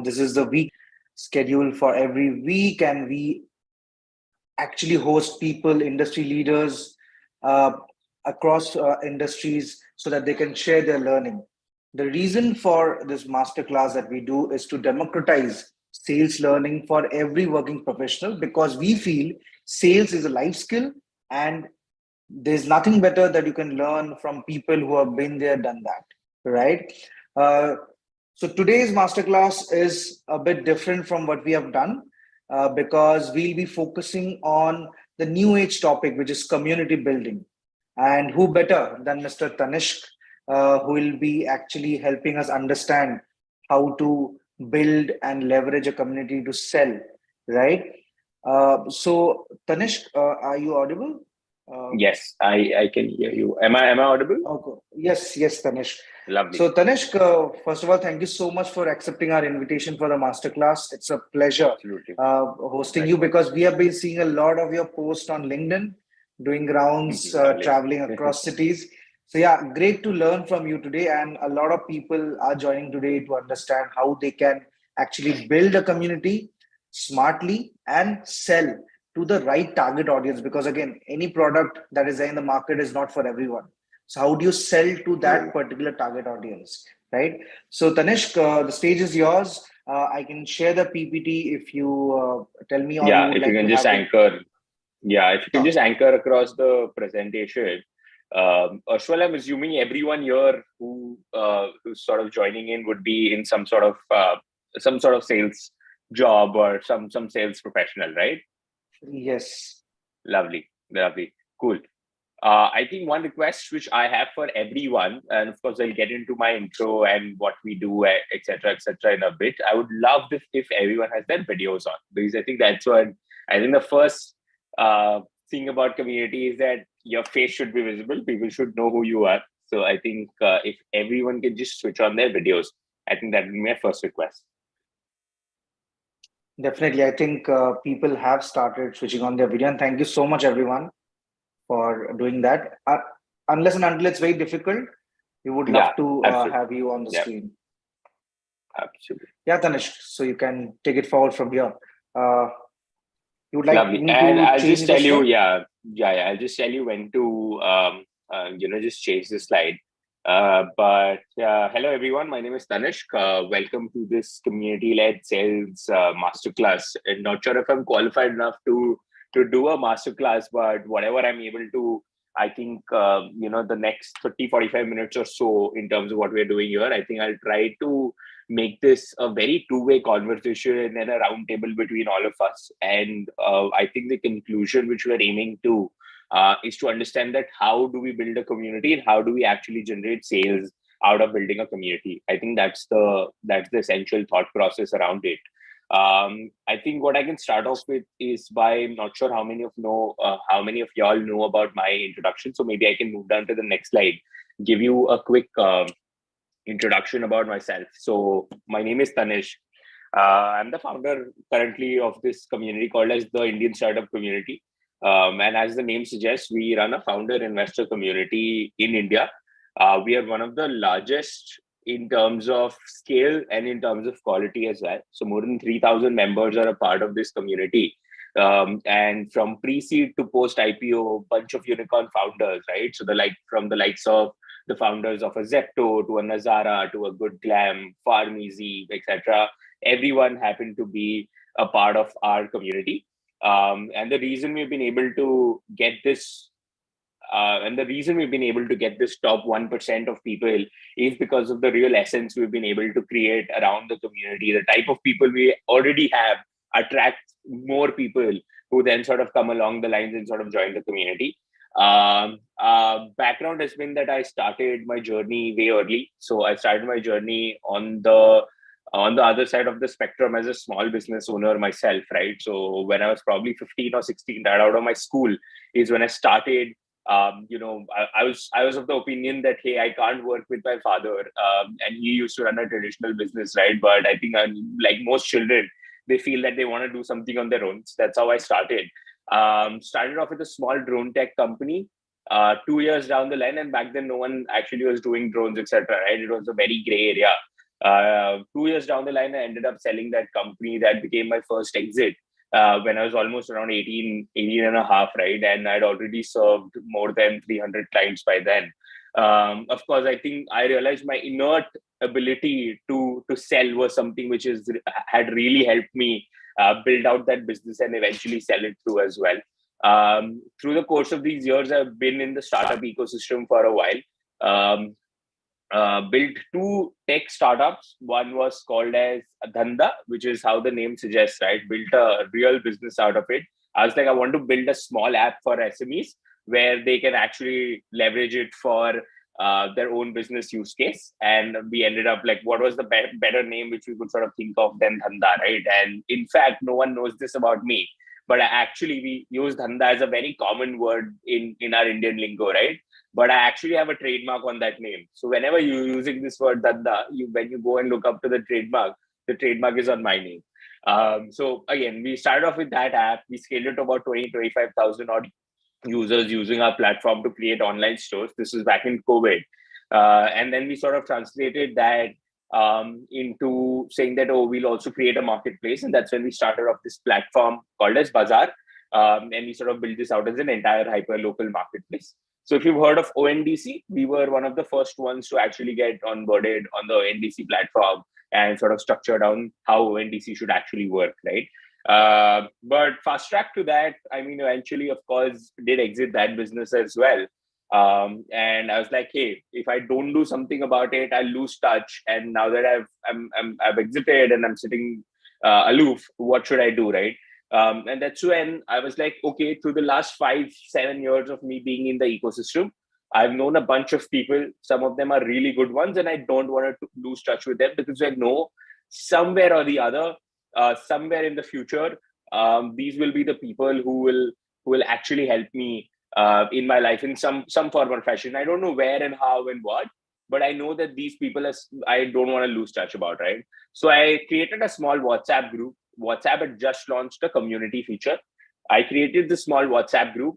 This is the week schedule for every week, and we actually host people, industry leaders uh, across industries so that they can share their learning. The reason for this masterclass that we do is to democratize sales learning for every working professional, because we feel sales is a life skill, and there's nothing better that you can learn from people who have been there, done that, right? Uh, so today's masterclass is a bit different from what we have done, because we'll be focusing on the new age topic, which is community building. And who better than Mr. Tanishq, who will be actually helping us understand how to build and leverage a community to sell, right? Tanishq, are you audible? Uh, Yes, I can hear you. Am I audible? Okay. Yes, Tanishq. Lovely. So, Tanishq, first of all, thank you so much for accepting our invitation for the masterclass. It's a pleasure Absolutely. hosting you, Likewise. because we have been seeing a lot of your posts on LinkedIn, doing rounds, Lovely. traveling across cities. So, yeah, great to learn from you today. And a lot of people are joining today to understand how they can actually build a community smartly and sell to the right target audience. Because, again, any product that is there in the market is not for everyone. So how do you sell to that True. particular target audience, right? So Tanishq, the stage is yours. I can share the PPT if you tell me, or you Yeah, would if you like to can just have it. anchor. Yeah, if you can Sure. just anchor across the presentation. Ashwal, I'm assuming everyone here who's sort of joining in would be in some sort of sales job or some sales professional, right? Yes, Lovely, lovely, cool. I think one request which I have for everyone, and of course I'll get into my intro and what we do, etc., in a bit. I would love if everyone has their videos on, because I think that's what I think the first thing about community is that your face should be visible. People should know who you are. So I think if everyone can just switch on their videos, I think that would be my first request. definitely. I think people have started switching on their video, and thank you so much, everyone, for doing that. Unless and until it's very difficult, we would love Yeah, to absolutely. have you on the Yeah, screen. absolutely. Yeah, Tanishq. So you can take it forward from here. Uh, you would like Lovely. me And to I'll just change the tell you, slide? I'll just tell you when to, just change the slide. Hello everyone. My name is Tanishq. Welcome to this community-led sales masterclass. And not sure if I'm qualified enough to do a masterclass, but whatever I'm able to, I think the next 30-45 minutes or so in terms of what we're doing here, I think I'll try to make this a very two-way conversation and a round table between all of us. And I think the conclusion which we're aiming to is to understand that how do we build a community and how do we actually generate sales out of building a community. I think that's the essential thought process around it. I think what I can start off with is by, I'm not sure how many of y'all know about my introduction. So maybe I can move down to the next slide, give you a quick introduction about myself. So my name is Tanishq. I'm the founder currently of this community called as the Indian Startup Community. And as the name suggests, we run a founder investor community in India. We are one of the largest in terms of scale and in terms of quality as well. So more than 3,000 members are a part of this community. And from pre-seed to post-IPO, bunch of unicorn founders, right? So from the likes of the founders of a Zepto to a Nazara to a Good Glam, Farm Easy, etc. Everyone happened to be a part of our community. And the reason we've been able to get this top 1% of people is because of the real essence we've been able to create around the community. The type of people we already have attract more people who then sort of come along the lines and sort of join the community. Background has been that I started my journey way early. So I started my journey on the other side of the spectrum as a small business owner myself, right? So when I was probably 15 or 16, right out of my school, is when I started. I was of the opinion that, hey, I can't work with my father, and he used to run a traditional business, right? But I think like most children, they feel that they want to do something on their own. So that's how I started. Started off with a small drone tech company. 2 years down the line, and back then no one actually was doing drones, etc. Right? It was a very gray area. 2 years down the line, I ended up selling that company. That became my first exit when I was almost around 18 and a half, right? And I'd already served more than 300 clients by then. Of course, I think I realized my innate ability to sell was something which had really helped me build out that business and eventually sell it through as well. Through the course of these years, I've been in the startup ecosystem for a while. Um, built two tech startups. One was called as Dhanda, which is how the name suggests, right? Built a real business out of it. I was like, I want to build a small app for SMEs where they can actually leverage it for their own business use case. And we ended up like, what was the better name which we could sort of think of than Dhanda, right? And in fact, no one knows this about me, but actually we use Dhanda as a very common word in our Indian lingo, right? But I actually have a trademark on that name. So whenever you're using this word Danda, when you go and look up to the trademark is on my name. So again, we started off with that app. We scaled it to about 25,000 odd users using our platform to create online stores. This was back in COVID. And then we sort of translated that into saying that, oh, we'll also create a marketplace. And that's when we started off this platform called as Bazaar. And we sort of built this out as an entire hyper local marketplace. So if you've heard of ONDC, we were one of the first ones to actually get onboarded on the ONDC platform and sort of structure down how ONDC should actually work, right? But fast track to that, I mean, eventually, of course, did exit that business as well. And I was like, hey, if I don't do something about it, I'll lose touch. And now that I've exited and I'm sitting aloof, what should I do, right? And that's when I was like, okay, through the last 5-7 years of me being in the ecosystem, I've known a bunch of people. Some of them are really good ones, and I don't want to lose touch with them because I know somewhere or the other, somewhere in the future, these will be the people who will actually help me in my life in some form or fashion. I don't know where and how and what, but I know that these people I don't want to lose touch about, right? So I created a small WhatsApp group. WhatsApp had just launched a community feature. I created the small WhatsApp group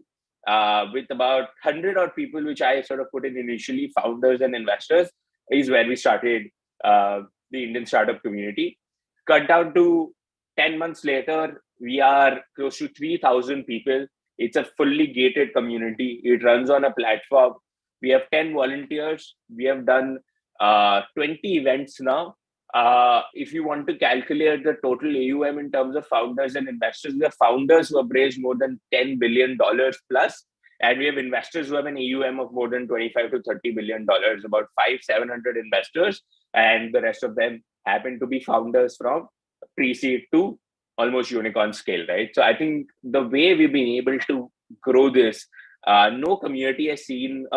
with about 100 odd people, which I sort of put in initially, founders and investors, is where we started the Indian startup community. Cut down to 10 months later, we are close to 3,000 people. It's a fully gated community. It runs on a platform. We have 10 volunteers. We have done 20 events now. If you want to calculate the total AUM in terms of founders and investors, we have founders who have raised more than $10 billion plus, and we have investors who have an AUM of more than 25 to $30 billion, about 500-700 investors, and the rest of them happen to be founders from pre-seed to almost unicorn scale, right? So I think the way we've been able to grow this, no community has seen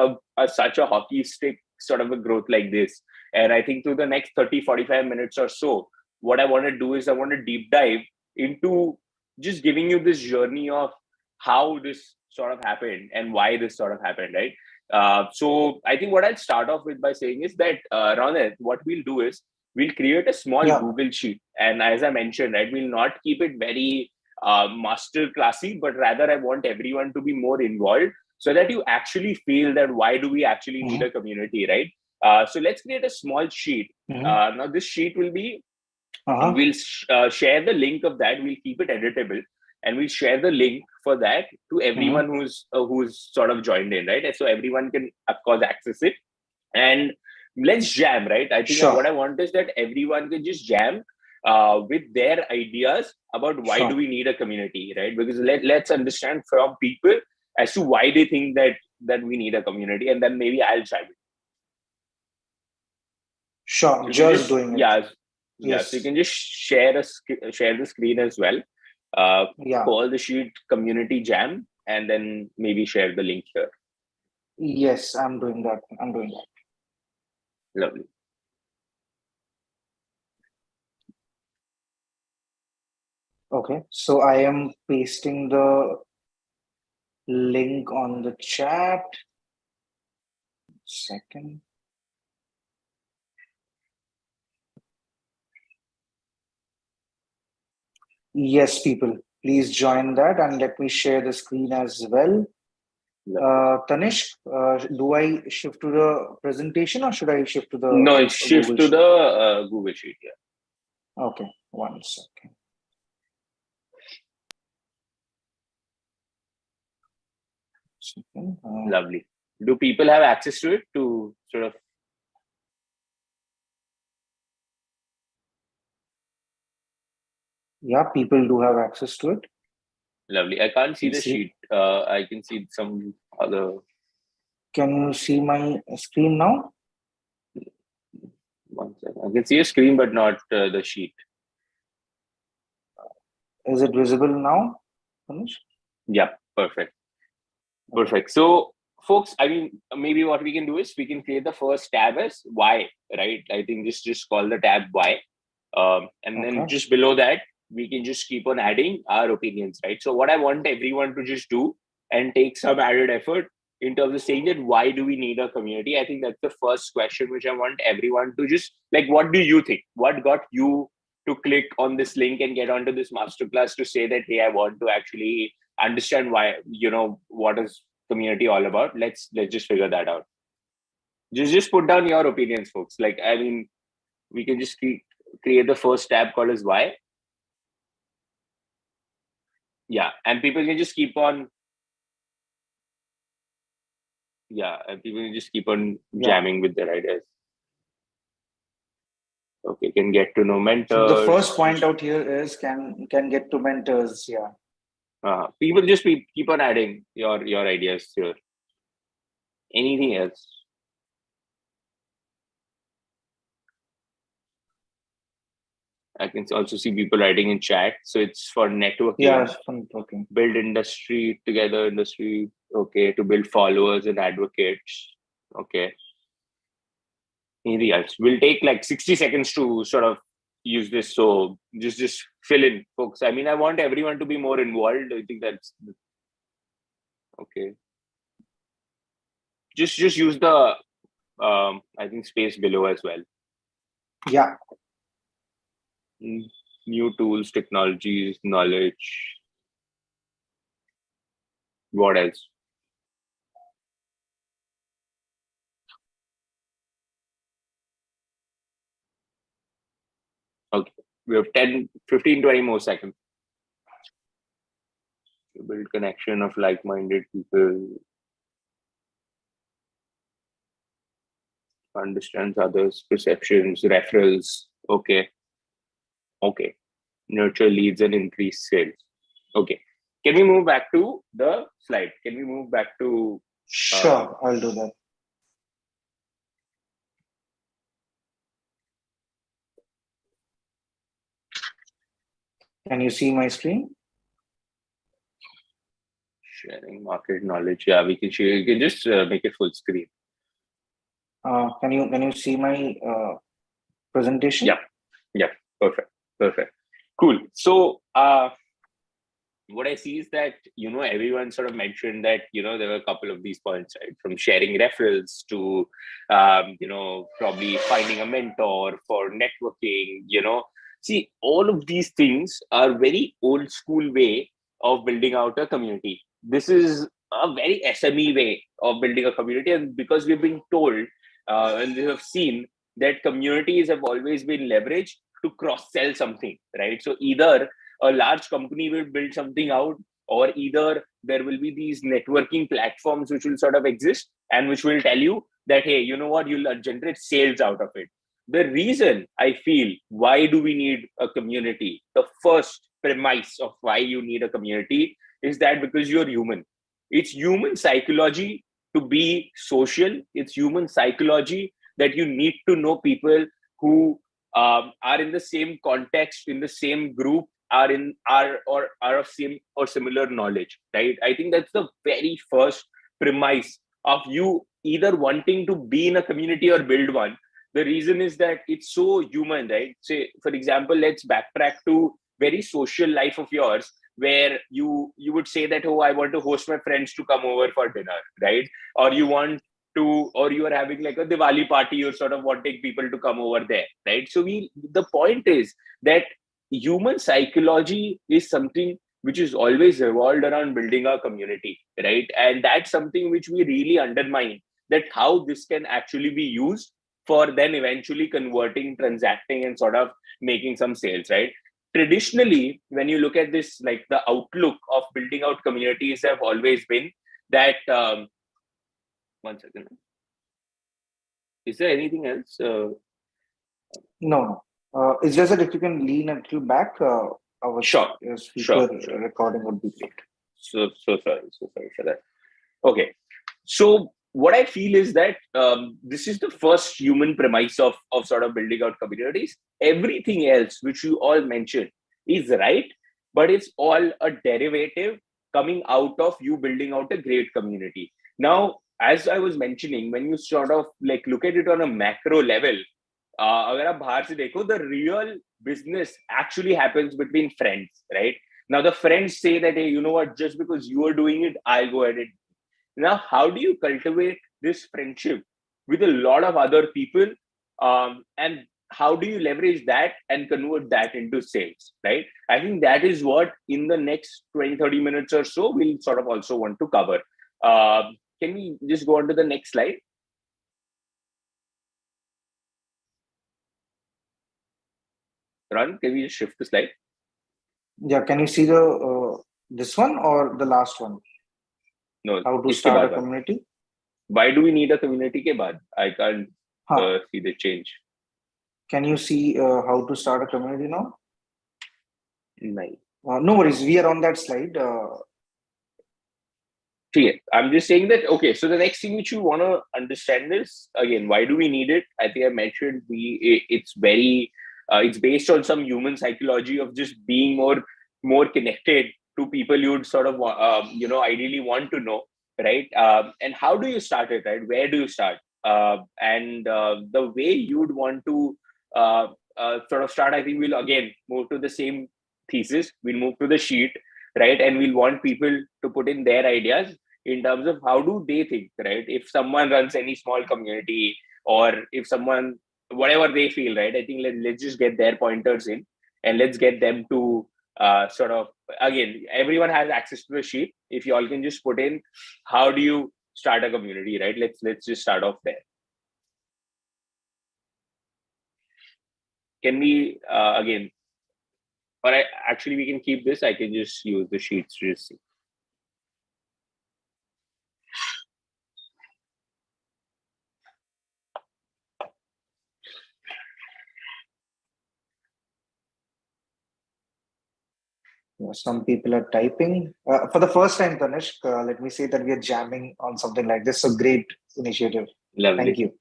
such a hockey stick sort of a growth like this. And I think through the next 30-45 minutes or so, what I want to do is I want to deep dive into just giving you this journey of how this sort of happened and why this sort of happened, right? So I think what I'll start off with by saying is that, Ronit, what we'll do is we'll create a small Yeah. Google sheet. And as I mentioned, right, we'll not keep it very master classy, but rather I want everyone to be more involved so that you actually feel that why do we actually need Mhm. a community, right? So let's create a small sheet. Mhm. Now this sheet will be, Uh-huh. we'll share the link of that. We'll keep it editable, and we'll share the link for that to Mhm. everyone who's sort of joined in, right? And so everyone can, of course, access it. And let's jam, right? I think what Sure. I want is that everyone can just jam with their ideas about why do Sure. we need a community, right? Because let's understand from people as to why they think that we need a community, and then maybe I'll chime in. Sure. So you can Just just, doing it. yeah. So you Yes. can just share the screen as well. Uh, Yeah. Call the sheet community jam, and then maybe share the link here. Yes, I'm doing that. I'm doing that. Lovely. Okay. So I am pasting the link on the chat. Second. Yes, people, please join that and let me share the screen as well. Tanishq, do I shift to the presentation or should I shift to the No, shift Google to Sheet? the Google Sheet. Yeah. Okay, one second. Lovely. Do people have access to it to sort of? Yeah, people do have access to it. Lovely. I can't see You the see, sheet. I can see some other. can you see my screen now? One second. I can see a screen, but not the sheet. Is it visible now, Tanishq? Yeah, perfect. Perfect. So, folks, I mean, maybe what we can do is we can create the first tab as why, right? I think just call the tab why, and then Okay. just below that we can just keep on adding our opinions, right? So, what I want everyone to just do and take some added effort in terms of saying that why do we need a community? I think that's the first question which I want everyone to just like. What do you think? What got you to click on this link and get onto this masterclass to say that hey, I want to actually understand why, what is community all about. Let's just figure that out. Just put down your opinions, folks. Like, I mean, we can just create the first tab called as why. Yeah, and people can just keep on. Yeah, and people can just keep on Yeah. jamming with their ideas. Okay, can get to know So the first mentors. point out here is can get to mentors. Yeah. People just keep on adding your ideas here. Anything else? I can also see people writing in chat. So it's for Yeah, networking, it's fun talking. build industry together, industry. Okay, to build followers and advocates. Okay. Anything else? We'll take like 60 seconds to sort of use this. So just fill in, folks. I mean, I want everyone to be more involved. I think that's okay. Just use the I think space below as well. Yeah. New tools, technologies, knowledge. What else? Okay. We have 10, 15, 20 more seconds. To build connection of like-minded people, understands others' perceptions, referrals. Okay. Okay. Nurture leads and increase sales. Okay. Can we move back to the slide? Can we move back to Sure, I'll do that. Can you see my screen? sharing market knowledge? Yeah, we can share. You can just make it full screen. Can you see my presentation? Yeah. Yeah. Perfect. Perfect. Cool. So what I see is that, everyone sort of mentioned that, there were a couple of these points, right? From sharing referrals to, probably finding a mentor for networking, See, all of these things are very old school way of building out a community. This is a very SME way of building a community. And because we've been told and we have seen that communities have always been leveraged to cross sell something, right? So either a large company will build something out, or either there will be these networking platforms which will sort of exist and which will tell you that hey, you know what, you'll generate sales out of it. The reason I feel why do we need a community, the first premise of why you need a community is that because you're human. It's human psychology to be social. It's human psychology that you need to know people who are in the same context, in the same group, are of same or similar knowledge, right? I think that's the very first premise of you either wanting to be in a community or build one. The reason is that it's so human, right? Say, for example, let's backtrack to very social life of yours where you would say that, oh, I want to host my friends to come over for dinner, right? Or you want to, or you are having like a Diwali party, you're sort of wanting people to come over there, right? So the point is that human psychology is something which is always revolved around building our community, right? And that's something which we really undermine, that how this can actually be used for then eventually converting, transacting, and sort of making some sales, right? Traditionally, when you look at this, like the outlook of building out communities have always been that, 1 second, is there anything else? No. It's just that if you can lean a little back, our Sure, speaker sure. recording would be great. So sorry for that. Okay, so what I feel is that this is the first human premise of sort of building out communities. Everything else which you all mentioned is right, but it's all a derivative coming out of you building out a great community. Now, as I was mentioning, when you sort of like look at it on a macro level, अगर आप बाहर से देखो, the real business actually happens between friends, right? Now the friends say that, hey, you know what, just because you are doing it, I'll go ahead and now, how do you cultivate this friendship with a lot of other people? And how do you leverage that and convert that into sales, right? I think that is what in the next 20, 30 minutes or so, we'll sort of also want to cover. Can we just go on to the next slide? Run, can we just shift the slide? Yeah, can you see the this one or the last one? No, How to iske start a baad. community? Why do we need a community ke baad? I can't see the change. Can you see how to start a community now? No. No worries, we are on that slide. I'm just saying that, okay, so the next thing which you want to understand is, again, why do we need it? I think I mentioned it's very, it's based on some human psychology of just being more connected to people you'd sort of, ideally want to know, right? And how do you start it, right? Where do you start? And the way you'd want to sort of start, I think we'll again move to the same thesis. We'll move to the sheet, right? And we'll want people to put in their ideas in terms of how do they think, right? If someone runs any small community, or if someone, whatever they feel, right? I think let's just get their pointers in, and let's get them to sort of, again, everyone has access to the sheet. If you all can just put in, how do you start a community, right? Let's just start off there. Can we, again, or actually we can keep this. I can just use the sheets to just see. Some people are typing. For the first time, Tanishq, let me say that we are jamming on something like this. So great initiative. Lovely. Thank you.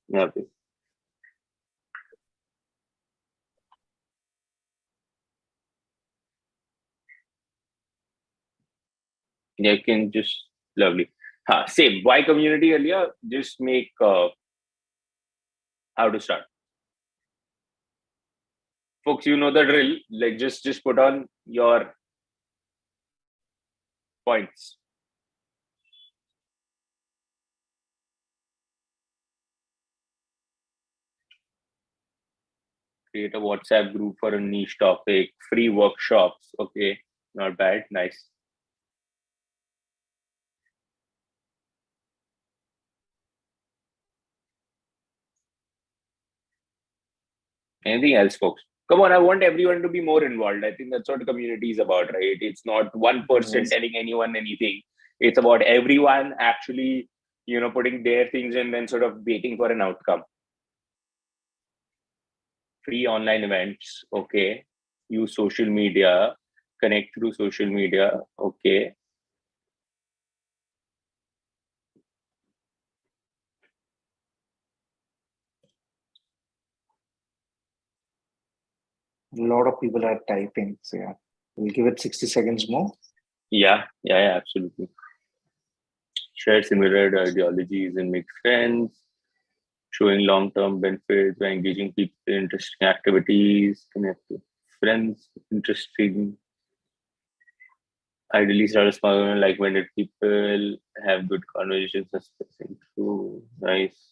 Lovely. You can just, lovely. Same. Why community earlier? Just make how to start. Folks, you know the drill. Like just put on your points. Create a WhatsApp group for a niche topic. Free workshops. Okay, not bad. Nice. Anything else, folks? Come on, I want everyone to be more involved. I think that's what the community is about, right? It's not one person telling anyone anything. It's about everyone actually, putting their things in, then sort of waiting for an outcome. Free online events, okay. Use social media, connect through social media, okay. A lot of people are typing. So yeah, we'll give it 60 seconds more. Yeah, absolutely. Share similar ideologies and make friends. Showing long-term benefits by engaging people in interesting activities. Connect with friends, interesting. Ideally, start a small, like-minded people. Have good conversations. Discussing through. Nice.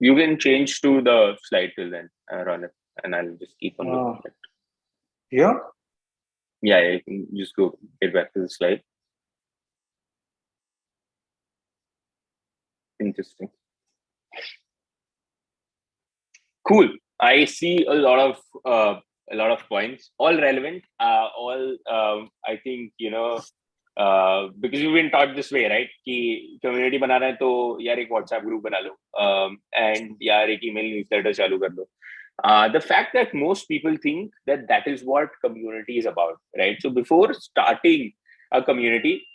You can change to the slide till then, Ronit. and I'll just keep on Uh, looking at it. yeah. Yeah, you can just get back to the slide. Interesting. Cool. I see a lot of points, all relevant, all I think because we've been taught this way, right? कि community बनाना है तो यार एक WhatsApp group बना लो, and यार एक email newsletter चालू कर लो. The fact that most people think that that is what community is about, right? So before starting a community,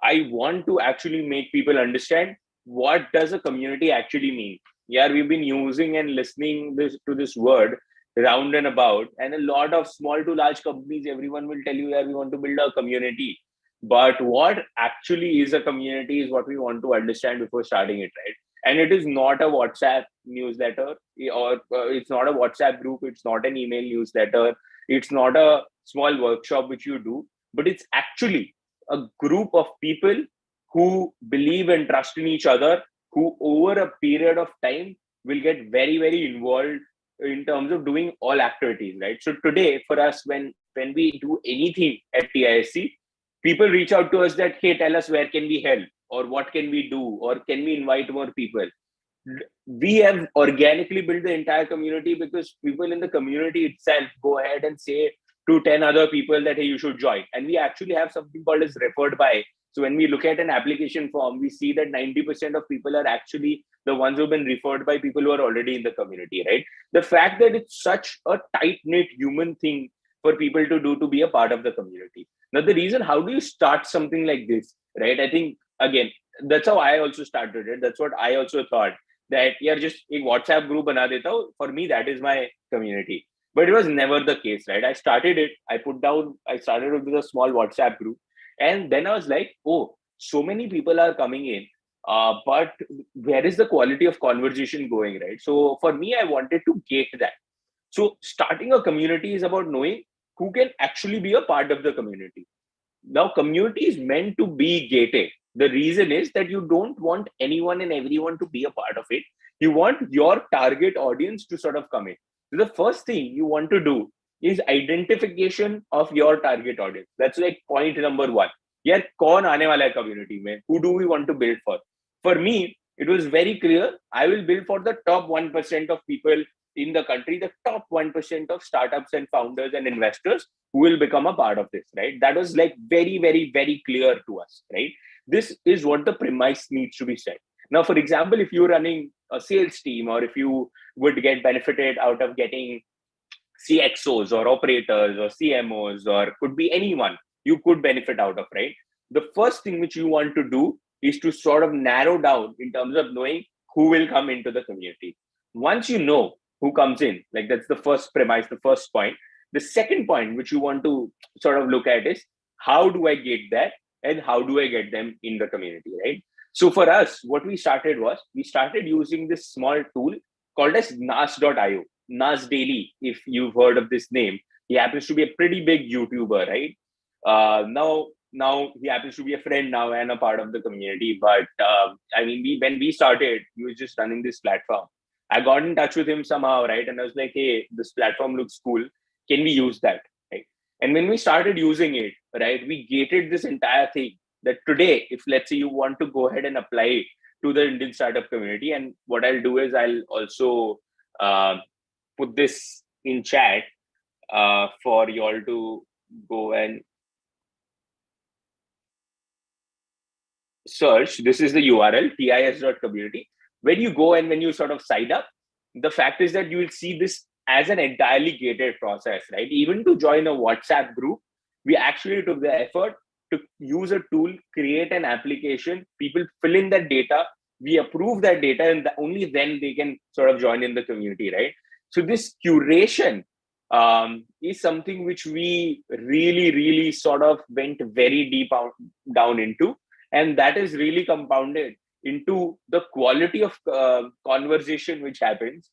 I want to actually make people understand what does a community actually mean. Yeah, we've been using and listening to this word round and about, and a lot of small to large companies, everyone will tell you, yeah, we want to build a community. But what actually is a community is what we want to understand before starting it, right? And it is not a WhatsApp newsletter, or it's not a WhatsApp group, it's not an email newsletter, it's not a small workshop which you do, but it's actually a group of people who believe and trust in each other, who over a period of time will get very, very involved in terms of doing all activities, right? So today, for us, when we do anything at TISC, people reach out to us that, hey, tell us where can we help, or what can we do, or can we invite more people. We have organically built the entire community because people in the community itself go ahead and say to 10 other people that, hey, you should join. And we actually have something called as referred by. So when we look at an application form, we see that 90% of people are actually the ones who've been referred by people who are already in the community, right? The fact that it's such a tight knit human thing for people to do to be a part of the community. Now, the reason, how do you start something like this, right? I think, again, that's how I also started it. That's what I also thought, that yeah, just a WhatsApp group bana deta hu. For me, that is my community. But it was never the case, right? I started with a small WhatsApp group. And then I was like, oh, so many people are coming in. But where is the quality of conversation going, right? So for me, I wanted to gate that. So starting a community is about knowing who can actually be a part of the community. Now, community is meant to be gated. The reason is that you don't want anyone and everyone to be a part of it. You want your target audience to sort of come in. So the first thing you want to do is identification of your target audience. That's like point number one. Yeah, kaun aane wala hai community mein? Who do we want to build for? For me, it was very clear. I will build for the top 1% of people in the country, the top 1% of startups and founders and investors who will become a part of this, right? That was like very, very, very clear to us, right? This is what the premise needs to be set. Now, for example, if you're running a sales team, or if you would get benefited out of getting CXOs or operators or CMOs, or could be anyone you could benefit out of, right? The first thing which you want to do is to sort of narrow down in terms of knowing who will come into the community. Once you know who comes in, like that's the first premise, the first point. The second point which you want to sort of look at is, how do I get that, and how do I get them in the community, right? So for us, what we started was, we started using this small tool called as nas.io. Nas Daily, if you've heard of this name. He happens to be a pretty big YouTuber, right? Now he happens to be a friend now and a part of the community. But I mean, when we started, he was just running this platform. I got in touch with him somehow, right? And I was like, hey, this platform looks cool. Can we use that? Right. And when we started using it, right, we gated this entire thing that today, if let's say you want to go ahead and apply it to the Indian startup community, and what I'll do is I'll also put this in chat for you all to go and search. This is the URL, tis.community. When you go and when you sort of sign up, the fact is that you will see this as an entirely gated process, right? Even to join a WhatsApp group, we actually took the effort to use a tool, create an application, people fill in that data, we approve that data, and only then they can sort of join in the community, right? So this curation is something which we really, really sort of went very deep down into, and that is really compounded into the quality of conversation which happens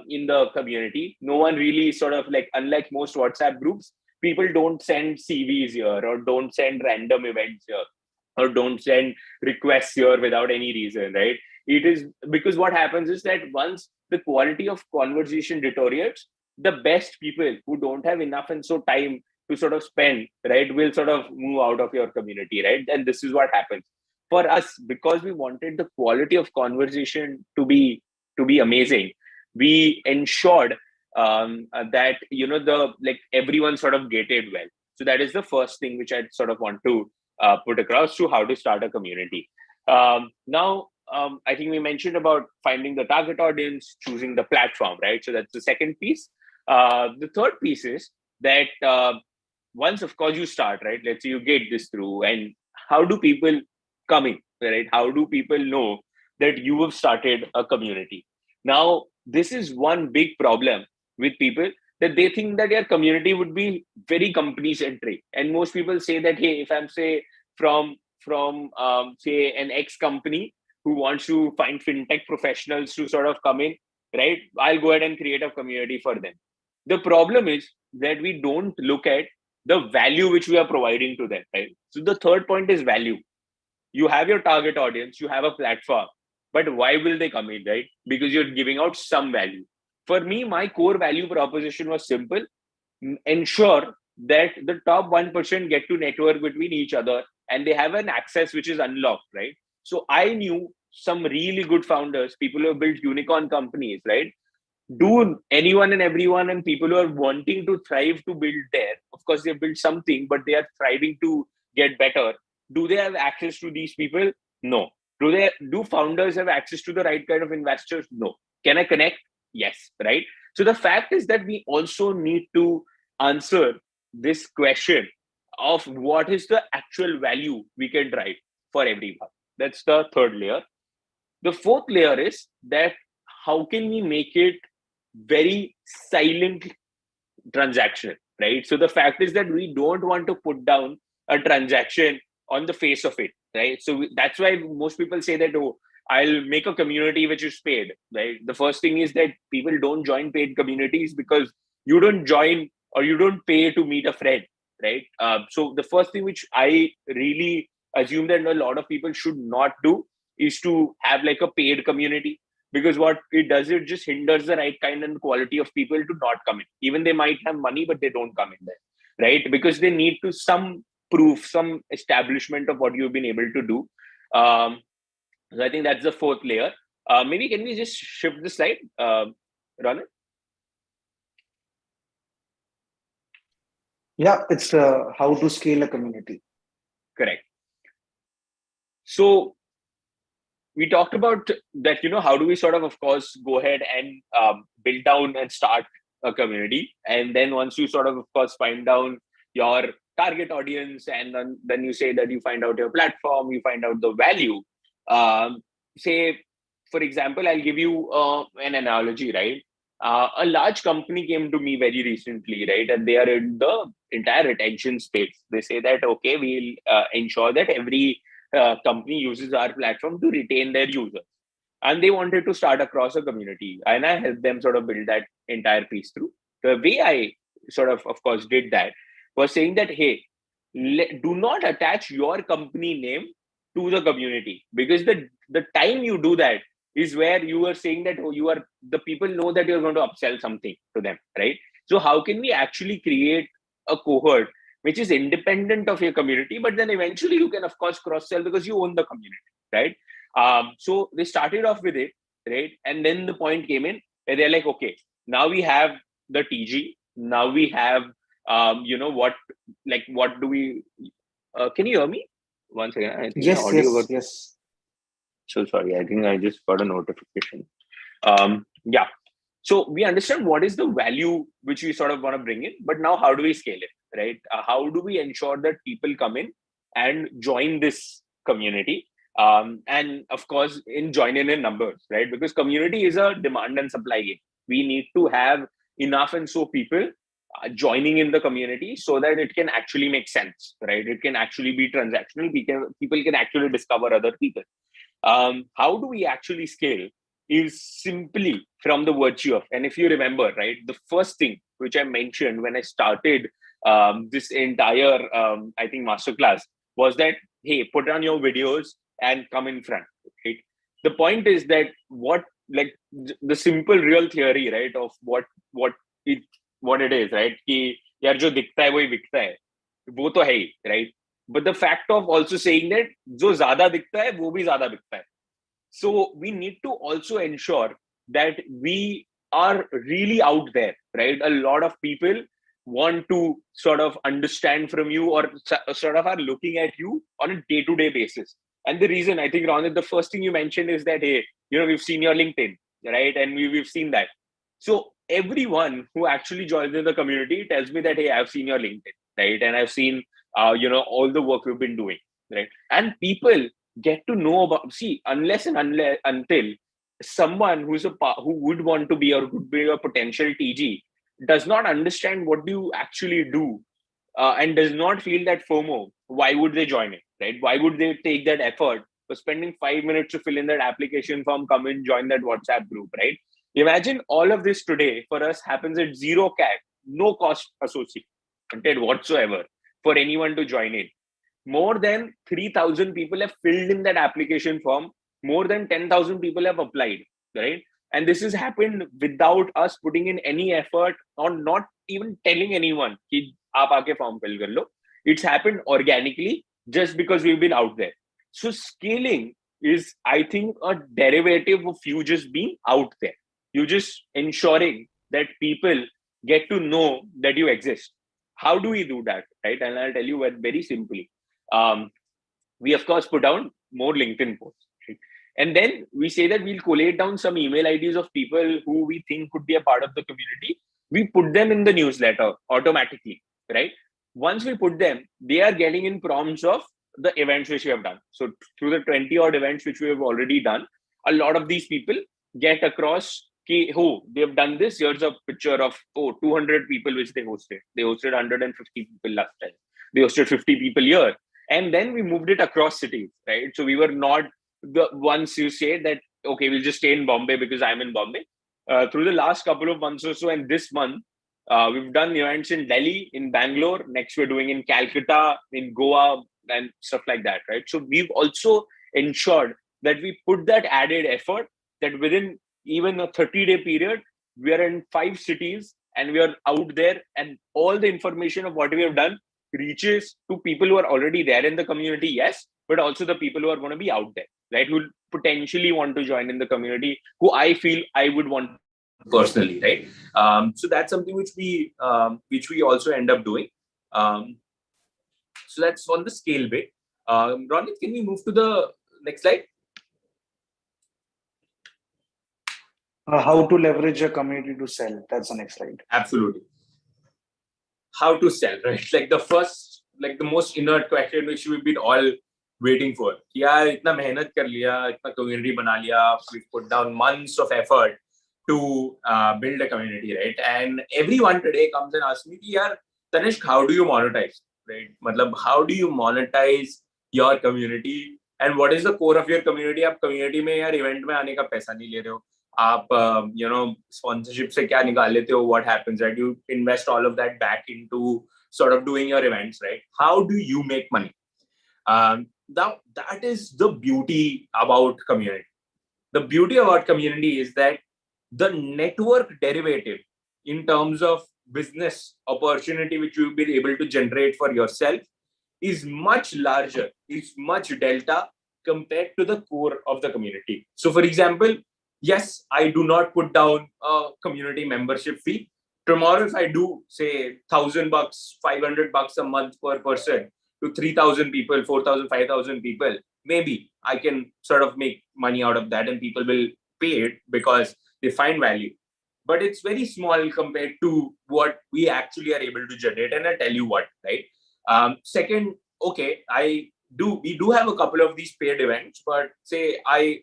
in the community. No one really sort of like, unlike most WhatsApp groups, people don't send CVs here, or don't send random events here, or don't send requests here without any reason, right? It is because what happens is that once the quality of conversation deteriorates, the best people who don't have enough and so time to sort of spend, right, will sort of move out of your community, right? And this is what happens for us, because we wanted the quality of conversation to be amazing. We ensured that the like everyone sort of gated well. So that is the first thing which I sort of want to put across to how to start a community. Now, I think we mentioned about finding the target audience, choosing the platform, right? So that's the second piece. The third piece is that once, of course, you start, right? Let's say you get this through, and how do people come in, right? How do people know that you have started a community? Now, this is one big problem with people, that they think that their community would be very company centric, and most people say that, hey, if I'm say from say an X company who wants to find fintech professionals to sort of come in, right? I'll go ahead and create a community for them. The problem is that we don't look at the value which we are providing to them, right? So the third point is value. You have your target audience, you have a platform, but why will they come in, right? Because you're giving out some value. For me, my core value proposition was simple: ensure that the top 1% get to network between each other, and they have an access which is unlocked, right? So I knew some really good founders, people who have built unicorn companies, right? Do anyone and everyone, and people who are wanting to thrive to build there, of course they built something, but they are thriving to get better. Do they have access to these people? No. Do founders have access to the right kind of investors? No. Can I connect? Yes, right? So the fact is that we also need to answer this question of what is the actual value we can drive for everyone. That's the third layer. The fourth layer is that how can we make it very silent transactional, right? So the fact is that we don't want to put down a transaction on the face of it, right? So that's why most people say that, oh, I'll make a community which is paid, right? The first thing is that people don't join paid communities because you don't join or you don't pay to meet a friend, right? So the first thing which I really assume that a lot of people should not do is to have like a paid community, because what it does, it just hinders the right kind and quality of people to not come in. Even they might have money, but they don't come in there, right? Because they need to some proof, some establishment of what you've been able to do. So I think that's the fourth layer. Maybe can we just shift the slide, Ronald? Yeah, it's how to scale a community. Correct. So we talked about that, how do we sort of course, go ahead and build down and start a community. And then once you sort of course, find down your target audience, and then you say that you find out your platform, you find out the value. Say, for example, I'll give you an analogy, right? A large company came to me very recently, right? And they are in the entire retention space. They say that, okay, we'll ensure that every company uses our platform to retain their users. And they wanted to start across a community. And I helped them sort of build that entire piece through. The way I sort of course, did that was saying that, hey, do not attach your company name to the community, because the time you do that is where you are saying that, oh, you are, the people know that you're going to upsell something to them, right? So how can we actually create a cohort which is independent of your community, but then eventually you can of course cross sell because you own the community, right? So they started off with it, right? And then the point came in where they're like, okay, now we have the TG, now we have what do we can you hear me once again? I think my Yes, audio got, yes, yes. so sorry, I think I just got a notification. Yeah. So we understand what is the value which we sort of want to bring in, but now how do we scale it, right? How do we ensure that people come in and join this community? And of course, join in numbers, right? Because community is a demand and supply game. We need to have enough and so people joining in the community so that it can actually make sense, right? It can actually be transactional. People can actually discover other people. How do we actually scale is simply from the virtue of, and if you remember, right, the first thing which I mentioned when I started this entire, I think, masterclass was that, hey, put on your videos and come in front, right? The point is that the simple real theory, right, of what it's what it is, right? कि यार जो दिखता है वही बिकता है, वो तो है ही, right? But the fact of also saying that जो ज्यादा दिखता है वो भी ज्यादा बिकता है. So we need to also ensure that we are really out there, right? A lot of people want to sort of understand from you, or sort of are looking at you on a day-to-day basis. And the reason, I think, Ronit, the first thing you mentioned is that, hey, we've seen your LinkedIn, right? And we've seen that. So everyone who actually joins in the community tells me that, hey, I've seen your LinkedIn, right? And I've seen, all the work we've been doing, right? And people get to know about, see, until someone who would want to be or could be a potential TG does not understand what do you actually do, and does not feel that FOMO, why would they join it, right? Why would they take that effort for spending 5 minutes to fill in that application form, come and join that WhatsApp group, right? Imagine all of this today for us happens at zero CAC, no cost associated whatsoever for anyone to join in. More than 3,000 people have filled in that application form. More than 10,000 people have applied, right? And this has happened without us putting in any effort, or not even telling anyone कि आप आके form fill कर लो. It's happened organically just because we've been out there. So scaling is, I think, a derivative of you just being out there. You just ensuring that people get to know that you exist. How do we do that, right? And I'll tell you very simply. We of course put down more LinkedIn posts, right? And then we say that we'll collate down some email IDs of people who we think could be a part of the community. We put them in the newsletter automatically, right? Once we put them, they are getting in prompts of the events which we have done. So through the 20 odd events which we have already done, a lot of these people get across they've done this. Here's a picture of 200 people which they hosted. They hosted 150 people last time. They hosted 50 people here. And then we moved it across cities, right? So we were not the ones you say that, okay, we'll just stay in Bombay because I'm in Bombay. Through the last couple of months or so, and this month, we've done events in Delhi, in Bangalore. Next, we're doing in Calcutta, in Goa, and stuff like that, right? So we've also ensured that we put that added effort, that within even a 30-day period, we are in 5 cities and we are out there, and all the information of what we have done reaches to people who are already there in the community, yes, but also the people who are going to be out there, right? Who potentially want to join in the community, who I feel I would want personally, right? So that's something which we also end up doing. So that's on the scale bit. Ronit, can we move to the next slide? How to leverage a community to sell. That's the next slide. Absolutely. How to sell, right? Like the most inert question which we've been all waiting for. यार इतना मेहनत कर लिया, इतना community बना लिया, we've put down months of effort to build a community, right? And everyone today comes and asks me, यार Tanishq, how do you monetize, right? मतलब how do you monetize your community, and what is the core of your community? आप community में यार event में आने का पैसा नहीं ले रहे हो, आप sponsorship से क्या निकाल लेते हो, what happens, right? You invest all of that back into sort of doing your events, right? How do you make money? That is the beauty about community. The beauty about community is that the network derivative in terms of business opportunity which you'll be able to generate for yourself is much larger, is much delta compared to the core of the community. So for example, yes, I do not put down a community membership fee. Tomorrow, if I do say $1,000, $500 a month per person to 3,000 people, 4,000, 5,000 people, maybe I can sort of make money out of that, and people will pay it because they find value. But it's very small compared to what we actually are able to generate. And I'll tell you what, right? Second, okay, we do have a couple of these paid events, but say I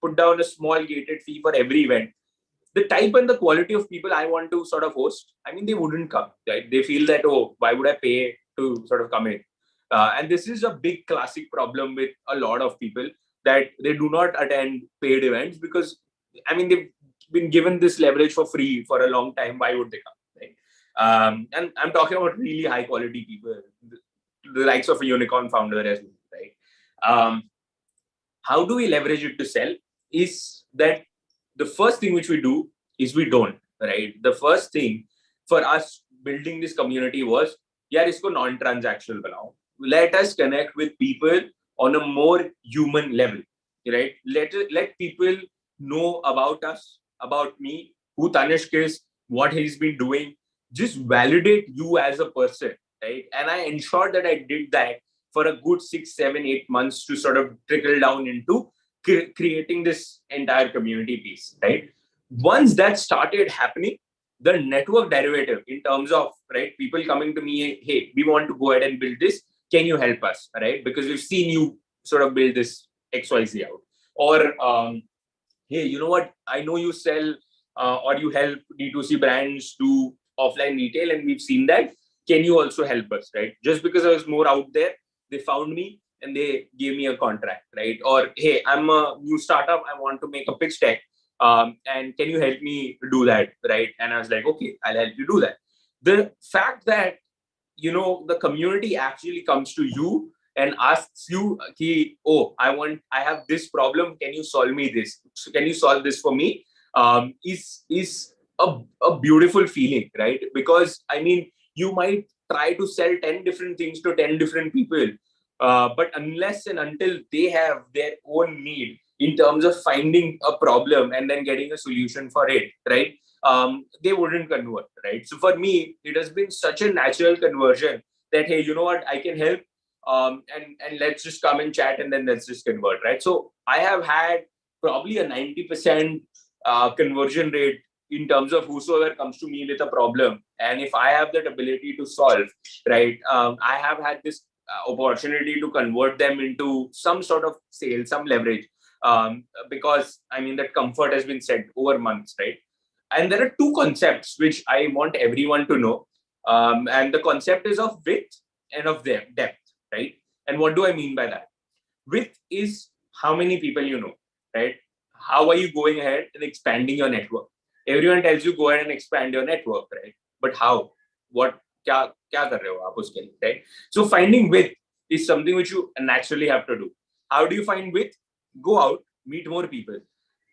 put down a small gated fee for every event. The type and the quality of people I want to sort of host, I mean, they wouldn't come, right? They feel that, oh, why would I pay to sort of come in? And this is a big classic problem with a lot of people, that they do not attend paid events because, I mean, they've been given this leverage for free for a long time. Why would they come, right? And I'm talking about really high quality people, the likes of a unicorn founder as well, right? How do we leverage it to sell? Is that the first thing which we do is we don't. right? The first thing for us building this community was, yeah, isko non-transactional banao. Let us connect with people on a more human level, right? Let people know about us, about me, who Tanishq is, what he's been doing. Just validate you as a person, right? And I ensured that I did that for a good 6, 7, 8 months to sort of trickle down into creating this entire community piece, right? Once that started happening, the network derivative in terms of, right, people coming to me, hey, we want to go ahead and build this. Can you help us, right? Because we've seen you sort of build this XYZ out. Or, hey, you know what? I know you sell or you help D2C brands do offline retail, and we've seen that. Can you also help us, right? Just because I was more out there, they found me and they gave me a contract, right? Or, hey, I'm a new startup. I want to make a pitch deck. And can you help me do that, right? And I was like, okay, I'll help you do that. The fact that, the community actually comes to you and asks you, oh, I have this problem. Can you solve me this? So can you solve this for me? Is a beautiful feeling, right? Because I mean, you might try to sell 10 different things to 10 different people, but unless and until they have their own need in terms of finding a problem and then getting a solution for it, right? They wouldn't convert, right? So for me, it has been such a natural conversion that, hey, you know what, I can help, and let's just come and chat and then let's just convert, right? So I have had probably a 90% conversion rate in terms of whosoever comes to me with a problem, and if I have that ability to solve, right, I have had this opportunity to convert them into some sort of sale, some leverage, because I mean that comfort has been set over months, right? And there are two concepts which I want everyone to know. And the concept is of width and of depth, right? And what do I mean by that? Width is how many people you know, right? How are you going ahead and expanding your network? Everyone tells you go ahead and expand your network, right? But how? What? Kya kar rahe ho aap uske liye, right? So finding width is something which you naturally have to do. How do you find width? Go out, meet more people.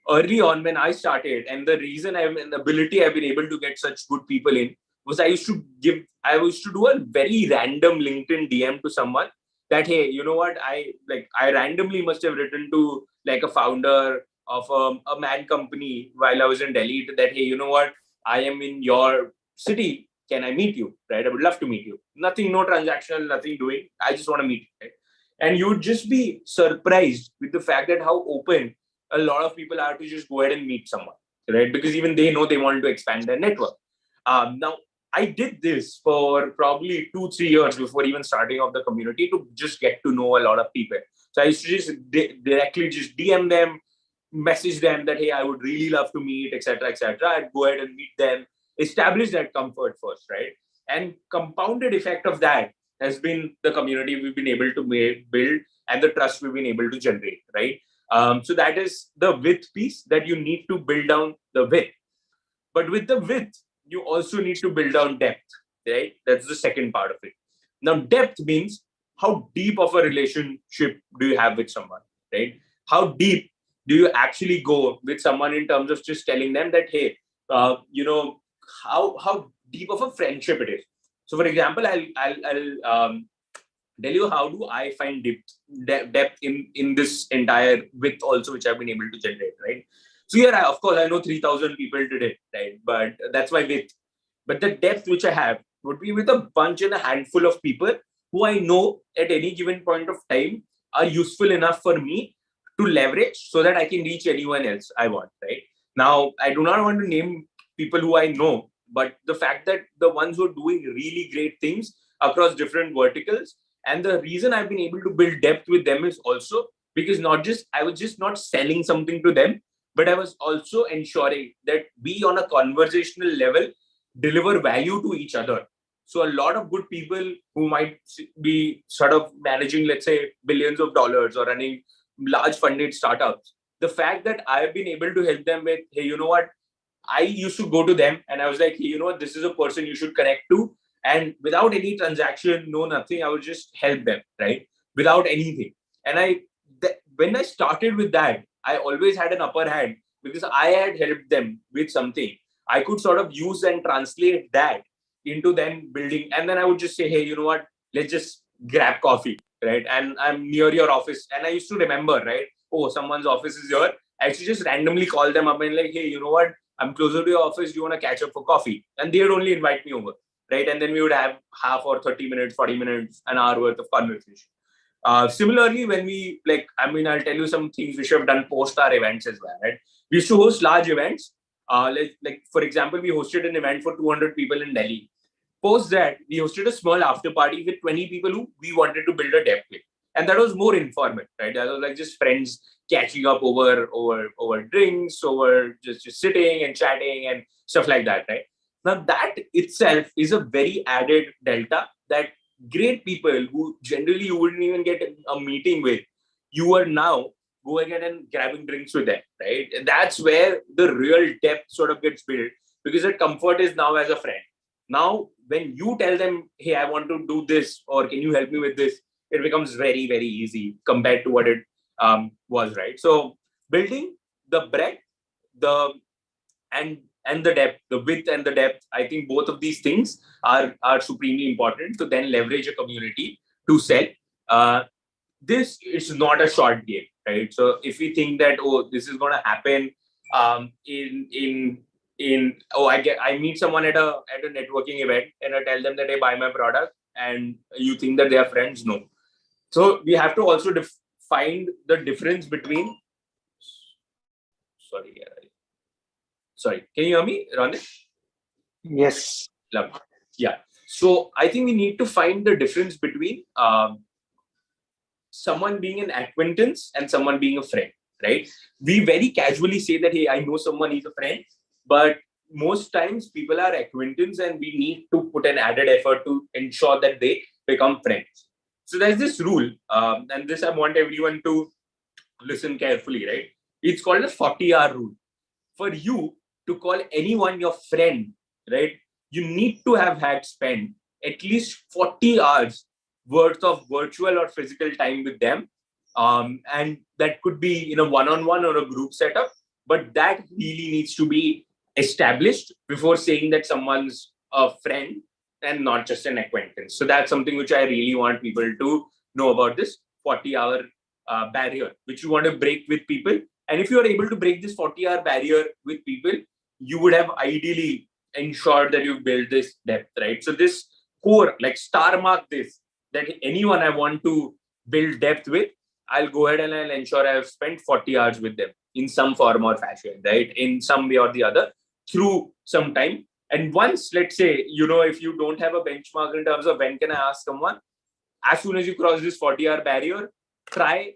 Early on when I started, and the reason I'm an ability I've been able to get such good people in was I used to do a very random LinkedIn DM to someone that, hey, you know what, I randomly must have written to like a founder of a man company while I was in Delhi that, hey, you know what, I am in your city. Can I meet you? Right? I would love to meet you. Nothing, no transactional, nothing doing. I just want to meet you. Right? And you'd just be surprised with the fact that how open a lot of people are to just go ahead and meet someone, right? Because even they know they want to expand their network. Now, I did this for probably 2, 3 years before even starting off the community to just get to know a lot of people. So I used to just directly just DM them, message them that, hey, I would really love to meet, etc., etc. I'd go ahead and meet them, establish that comfort first, right? And compounded effect of that has been the community we've been able to build and the trust we've been able to generate, right? So that is the width piece that you need to build down the width. But with the width, you also need to build down depth, right? That's the second part of it. Now, depth means how deep of a relationship do you have with someone, right? How deep do you actually go with someone in terms of just telling them that, hey, how deep of a friendship it is. So, for example, I'll tell you how do I find depth in this entire width also, which I've been able to generate, right? So here, of course, I know 3,000 people today, right? But that's my width. But the depth which I have would be with a bunch and a handful of people who I know at any given point of time are useful enough for me to leverage so that I can reach anyone else I want, right? Now, I do not want to name people who I know, but the fact that the ones who are doing really great things across different verticals, and the reason I've been able to build depth with them is also because I was just not selling something to them, but I was also ensuring that we on a conversational level deliver value to each other. So a lot of good people who might be sort of managing, let's say, billions of dollars or running large funded startups, the fact that I've been able to help them with, hey, you know what, I used to go to them and I was like, hey, you know what, this is a person you should connect to. And without any transaction, no nothing, I would just help them, right? Without anything. And when I started with that, I always had an upper hand because I had helped them with something. I could sort of use and translate that into then building. And then I would just say, hey, you know what? Let's just grab coffee, right? And I'm near your office. And I used to remember, right? Oh, someone's office is here. I used to just randomly call them up and like, hey, you know what? I'm closer to your office. Do you want to catch up for coffee? And they would only invite me over, right? And then we would have half or 30 minutes, 40 minutes, an hour worth of conversation. Similarly, when we I'll tell you some things we should have done post our events as well, right? We used to host large events. For example, we hosted an event for 200 people in Delhi. Post that, we hosted a small after party with 20 people who we wanted to build a dev with. And that was more informal, right? That was like just friends catching up over drinks, over just sitting and chatting and stuff like that, right? Now that itself is a very added delta that great people who generally you wouldn't even get a meeting with, you are now going ahead and grabbing drinks with them, right? And that's where the real depth sort of gets built, because that comfort is now as a friend. Now, when you tell them, hey, I want to do this, or can you help me with this, it becomes very, very easy compared to what it was, right? So building the breadth, the and the depth, the width and the depth, I think both of these things are supremely important to then leverage a community to sell. This is not a short game, right? So if we think that, oh, this is going to happen I meet someone at a networking event and I tell them that I buy my product and you think that they are friends, no. So we have to also find the difference between sorry, can you hear me, Ronit? Yes. Love. Yeah. So I think we need to find the difference between someone being an acquaintance and someone being a friend, right? We very casually say that, hey, I know someone is a friend, but most times people are acquaintance and we need to put an added effort to ensure that they become friends. So there's this rule, and this I want everyone to listen carefully, right? It's called the 40-hour rule. For you to call anyone your friend, right, you need to have had spent at least 40 hours worth of virtual or physical time with them. And that could be in a one-on-one or a group setup, but that really needs to be established before saying that someone's a friend and not just an acquaintance. So that's something which I really want people to know about, this 40-hour barrier, which you want to break with people. And if you are able to break this 40-hour barrier with people, you would have ideally ensured that you've built this depth, right? So this core, like star mark this, that anyone I want to build depth with, I'll go ahead and I'll ensure I've spent 40 hours with them in some form or fashion, right? In some way or the other, through some time. And once, let's say, if you don't have a benchmark in terms of when can I ask someone, as soon as you cross this 40-hour barrier, try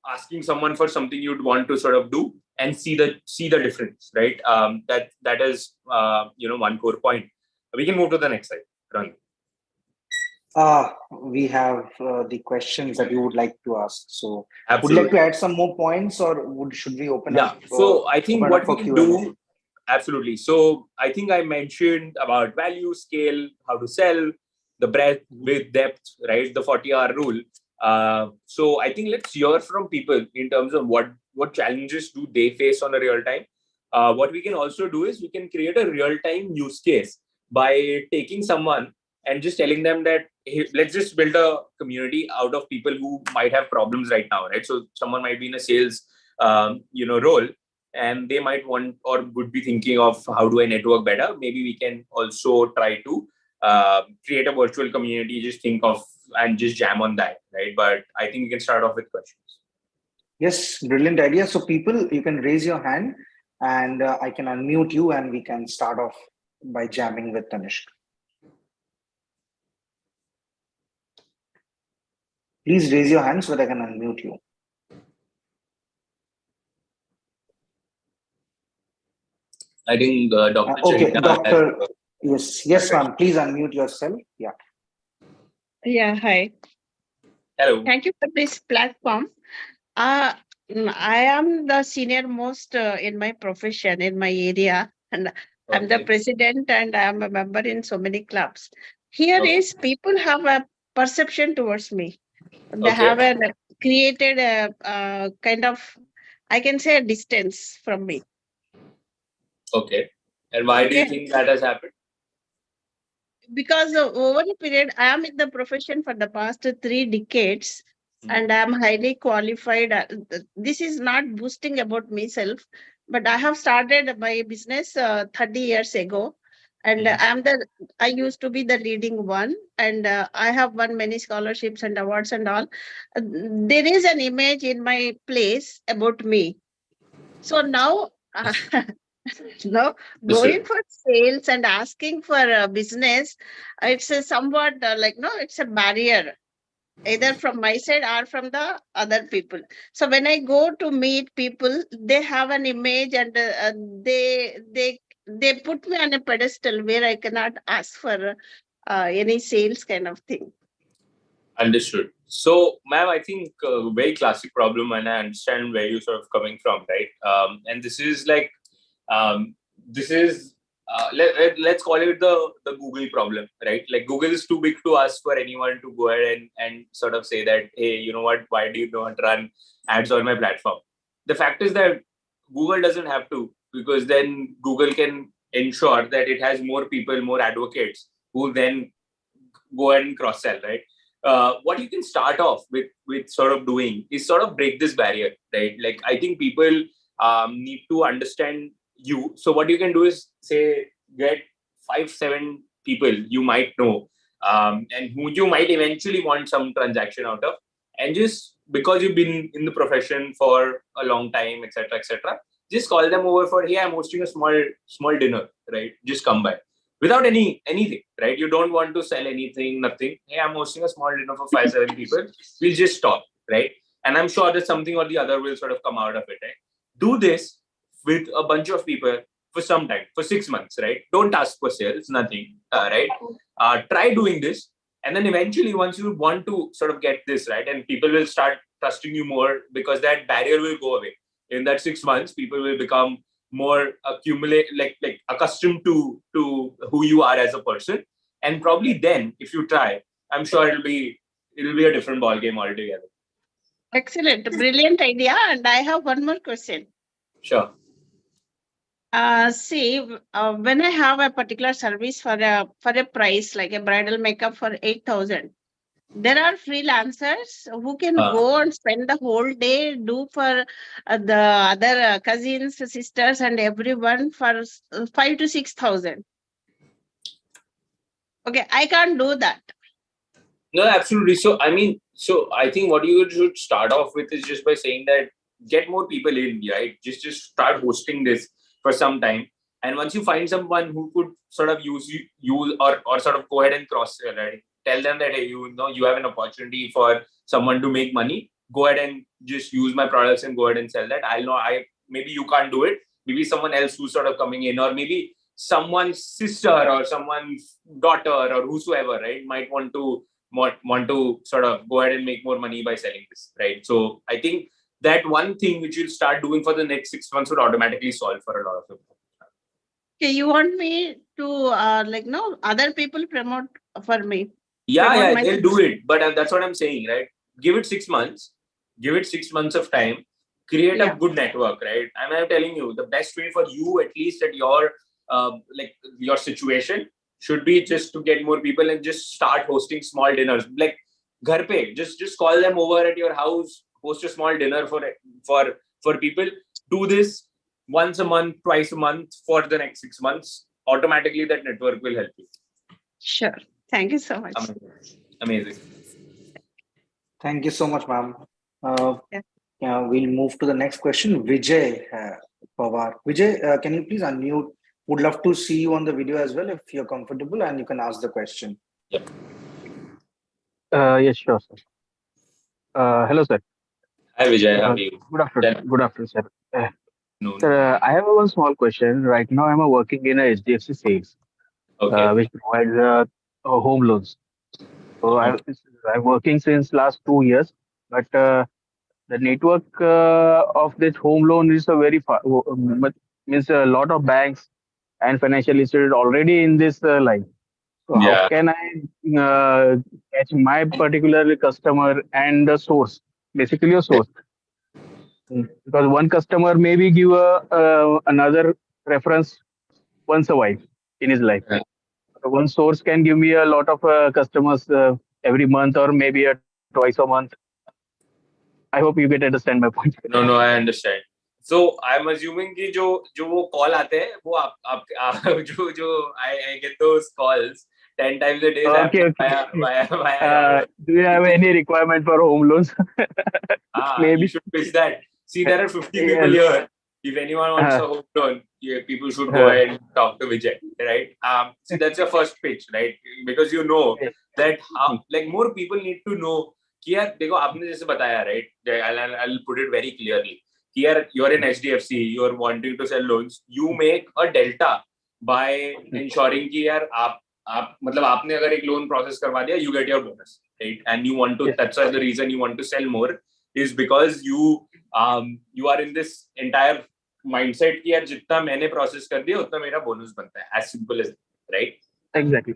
asking someone for something you'd want to sort of do and see the difference, right? That is one core point. We can move to the next slide. Run. We have the questions that you would like to ask. So Absolutely. Would you like to add some more points, or should we open up? So I think what we can Q&A? do, absolutely. So I think I mentioned about value, scale, how to sell, the breadth with depth, right? The 40-hour rule. So I think let's hear from people in terms of what challenges do they face on a real time. What we can also do is we can create a real-time use case by taking someone and just telling them that, hey, let's just build a community out of people who might have problems right now, right? So someone might be in a sales, role, and they might want or would be thinking of how do I network better. Maybe we can also try to create a virtual community, just think of and just jam on that, right? But I think we can start off with questions. Yes, brilliant idea. So people, you can raise your hand and I can unmute you and we can start off by jamming with Tanishq. Please raise your hand so that I can unmute you. I think Dr. Okay, Charita Doctor. Yes, ma'am. Please unmute yourself. Yeah. Yeah, hi. Hello. Thank you for this platform. I am the senior most in my profession, in my area, and I'm the president and I'm a member in so many clubs. Here is people have a perception towards me. They have created a kind of, I can say, a distance from me. Okay. And why do you Okay. think that has happened? Because over a period, I am in the profession for the past 3 decades, and I am highly qualified. This is not boosting about myself, but I have started my business 30 years ago, and I used to be the leading one, and I have won many scholarships and awards and all. There is an image in my place about me. So now, no, going Understood. for sales and asking for a business, it's a somewhat no, it's a barrier either from my side or from the other people. So when I go to meet people, they have an image, and they put me on a pedestal where I cannot ask for any sales kind of thing. Understood. So, ma'am, I think a very classic problem, and I understand where you're sort of coming from, right? And this is like, um, this is let's call it the Google problem, right? Like Google is too big to ask for anyone to go ahead and sort of say that, hey, you know what? Why do you not run ads on my platform? The fact is that Google doesn't have to, because then Google can ensure that it has more people, more advocates who then go ahead and cross sell, right? What you can start off with sort of doing is sort of break this barrier, right? Like I think people need to understand you. So what you can do is say get 5-7 people you might know, and who you might eventually want some transaction out of, and just because you've been in the profession for a long time, etc., just call them over for, hey, I'm hosting a small dinner, right? Just come by without anything, right? You don't want to sell anything, nothing. Hey, I'm hosting a small dinner for 5-7 people. We'll just talk, right? And I'm sure that something or the other will sort of come out of it, right? Do this with a bunch of people for some time, for 6 months, right? Don't ask for sales, nothing, right? Try doing this, and then eventually, once you want to sort of get this right, and people will start trusting you more, because that barrier will go away. In that 6 months, people will become more accumulate like accustomed to who you are as a person, and probably then if you try, I'm sure it'll be a different ball game altogether. Excellent, brilliant idea. And I have one more question. Sure. See, when I have a particular service for a price like a bridal makeup for 8,000, there are freelancers who can go and spend the whole day do for the other cousins, sisters, and everyone for 5 to 6,000. Okay, I can't do that. No, absolutely. So, I mean, so I think what you should start off with is just by saying that get more people in, right? Just start hosting this for some time. And once you find someone who could sort of use you or sort of go ahead and cross sell, right? Tell them that, hey, you know, you have an opportunity for someone to make money. Go ahead and just use my products and go ahead and sell that. I'll know maybe you can't do it. Maybe someone else who's sort of coming in, or maybe someone's sister or someone's daughter or whosoever, right, might want to sort of go ahead and make more money by selling this, right? So I think that one thing which you'll start doing for the next 6 months would automatically solve for a lot of people. Okay, you want me to no, other people promote for me? Yeah, Promote yeah, my they'll do it. But that's what I'm saying, right? Give it 6 months. Give it 6 months of time. Create a good network, right? And I'm telling you, the best way for you, at least at your like your situation, should be just to get more people and just start hosting small dinners. Like ghar pe, just call them over at your house. Host a small dinner for people. Do this once a month, twice a month for the next 6 months. Automatically, that network will help you. Sure. Thank you so much. Amazing. Thank you so much, ma'am. Yeah. We'll move to the next question. Vijay Pawar. Vijay, can you please unmute? Would love to see you on the video as well if you're comfortable, and you can ask the question. Yep. Yes, sure, sir. Hello, sir. Hi, Vijay. How are you? Good afternoon. Good afternoon, sir. No. Sir, I have one small question. Right now, I'm working in a HDFC sales, Okay. which provides home loans. So I'm working since last 2 years, but the network of this home loan is a very means a lot of banks and financial institutions already in this line. So how Yeah. can I catch my particular customer and the source, basically a source? Because one customer maybe give another reference once a while in his life. Right. So one source can give me a lot of customers every month or maybe twice a month. I hope you get understand my point. No, I understand. So I'm assuming कि जो वो call आते हैं वो आप जो I get those calls 10 times a day Okay, okay. via your Do you have any requirement for home loans? you Maybe. should pitch that. See, there are 50 people Yes. here. If anyone wants Uh, a home loan, yeah, people should go uh, ahead and talk to Vijay, right? See, that's your first pitch, right? Because you know that how, like, more people need to know कि यार देखो आपने जैसे बताया, right? I'll put it very clearly. Here you're in HDFC, you're wanting to sell loans. You make a delta by ensuring कि यार आप मतलब आपने अगर एक लोन प्रोसेस करवा दिया, you get your bonus, right? And you want to, that's why the reason you want to sell more is because you are in this entire mindset कि यार जितना मैंने प्रोसेस कर दिया उतना मेरा बोनस बनता है, as simple as that, right? exactly.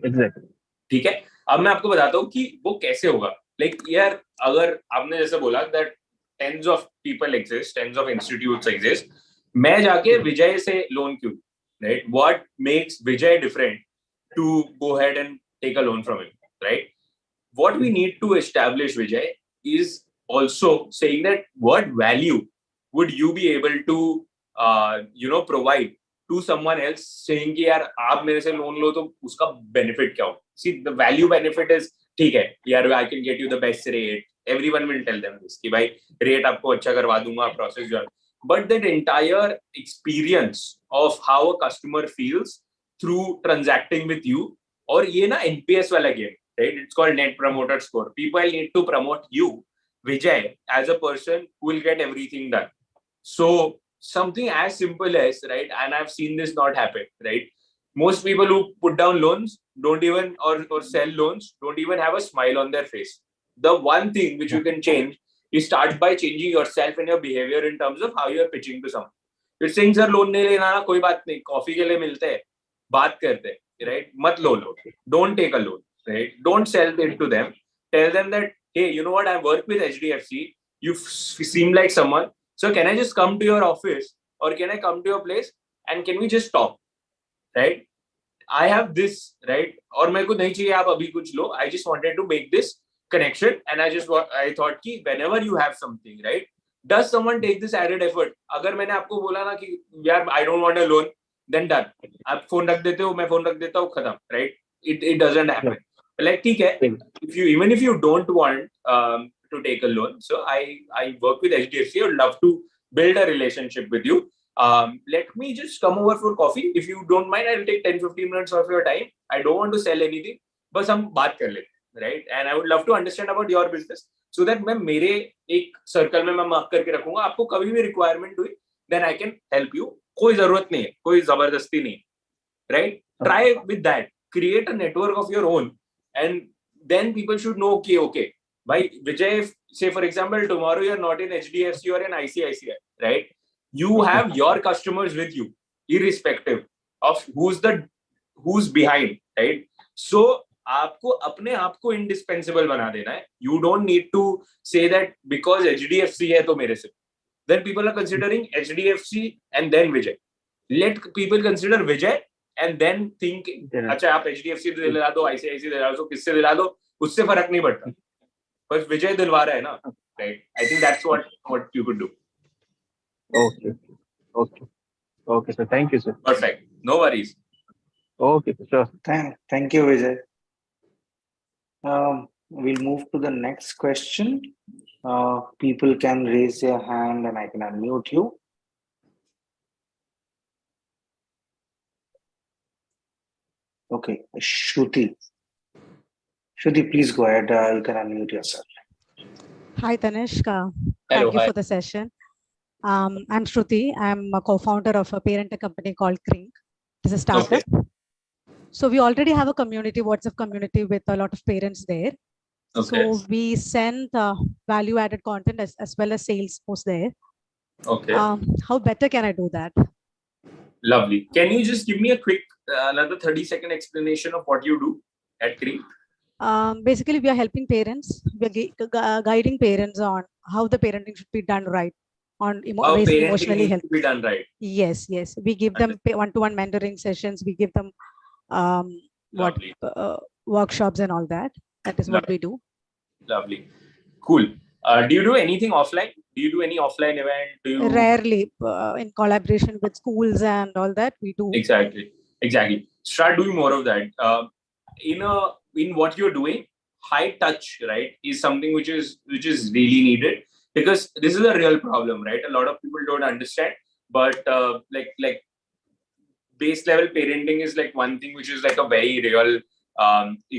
ठीक है, अब मैं आपको बताता हूँ कि वो कैसे होगा. लाइक यार अगर आपने जैसे बोला that tens of people exist, tens of institutes exist, मैं जाके विजय से लोन क्यों, right? What makes Vijay different to go ahead and take a loan from him, right? What we need to establish, Vijay, is also saying that what value would you be able to provide to someone else, saying कि यार आप मेरे से loan लो तो उसका benefit क्या हो. See, the value benefit is ठीक है यार, I can get you the best rate. Everyone will tell them this कि भाई रेट आपको अच्छा करवा दूंगा, प्रोसेस जो है. But that entire experience of how a customer feels through transacting with you, और ये ना NPS वाला game, right? It's called Net Promoter Score. People need to promote you, Vijay, as a person who will get everything done. So something as simple as, right, and I've seen this not happen, right? Most people who put down loans don't even, or sell loans, don't even have a smile on their face. The one thing which you can change is start by changing yourself and your behavior in terms of how you're pitching to someone. You're saying, sir, loan नहीं लेना ना, कोई बात नहीं, coffee के लिए मिलते हैं, बात करते हैं, right? मत लो loan. Don't take a loan, right? Don't sell it to them. Tell them that, hey, you know what? I work with HDFC. You seem like someone. So can I just come to your office, or can I come to your place and can we just talk, right? I have this, right? और मेरे को नहीं चाहिए आप अभी कुछ लो. I just wanted to make this connection, and I thought कि whenever you have something, right? Does someone take this added effort? अगर मैंने आपको बोला ना कि यार I don't want a loan, then done. आप फोन रख देते हो, मैं फोन रख देता हूँ, खत्म, right? It doesn't happen. Like ठीक है, even if you don't want to take a loan, so I work with HDFC. I would love to build a relationship with you. Let me just come over for coffee. If you don't mind, I'll take 10-15 minutes of your time. I don't want to sell anything. बस हम बात कर लेते हैं, right? And I would love to understand about your business so that मैं मेरे एक circle में मैं मार्क करके रखूंगा. आपको कभी भी रिक्वायरमेंट हुई, then I can help you. कोई जरूरत नहीं है, कोई जबरदस्ती नहीं, right? Try with that. Create a network of your own, and then people should know okay, by Vijay, say for example, tomorrow you're not in HDFC or in ICICI, right? You have your customers with you, irrespective of who's behind, right? So आपको अपने आप को indispensable बना देना है. You don't need to say that because HDFC है तो मेरे से. Then people are considering HDFC and then Vijay. Let people consider Vijay and then think, अच्छा आप HDFC दिला दो, ICICI दिला दो, किससे दिला दो, उससे फर्क नहीं पड़ता. बस विजय दिलवा रहा है ना, right? I think that's what you could do. Okay, sir. Thank you, sir. Perfect. No worries. Okay, sure. Thank you, Vijay. We'll move to the next question. People can raise their hand and I can unmute you. Okay, Shruti, please go ahead. You can unmute yourself. Hi, Tanishq. Hello, Thank you hi. for the session. I'm Shruti. I'm a co-founder of a parent company called Krink. It's a startup. Okay. So we already have a community, WhatsApp community with a lot of parents there. Okay. So we send value-added content as well as sales posts there. Okay. How better can I do that? Lovely. Can you just give me a quick, another 30-second explanation of what you do at Krink? Basically, we are helping parents. We are guiding parents on how the parenting should be done right on Parenting raising emotionally needs health. to be done right. Yes, yes. We give them one-to-one mentoring sessions. We give them Lovely. workshops and all that. That is what we do. Lovely. Cool. Do you do anything offline? Do you do any offline event? Do you... Rarely, in collaboration with schools and all that, we do. Exactly. Start doing more of that. In what you're doing, high touch, right, is something which is really needed, because this is a real problem, right? A lot of people don't understand, but like base level parenting is like one thing which is like a very real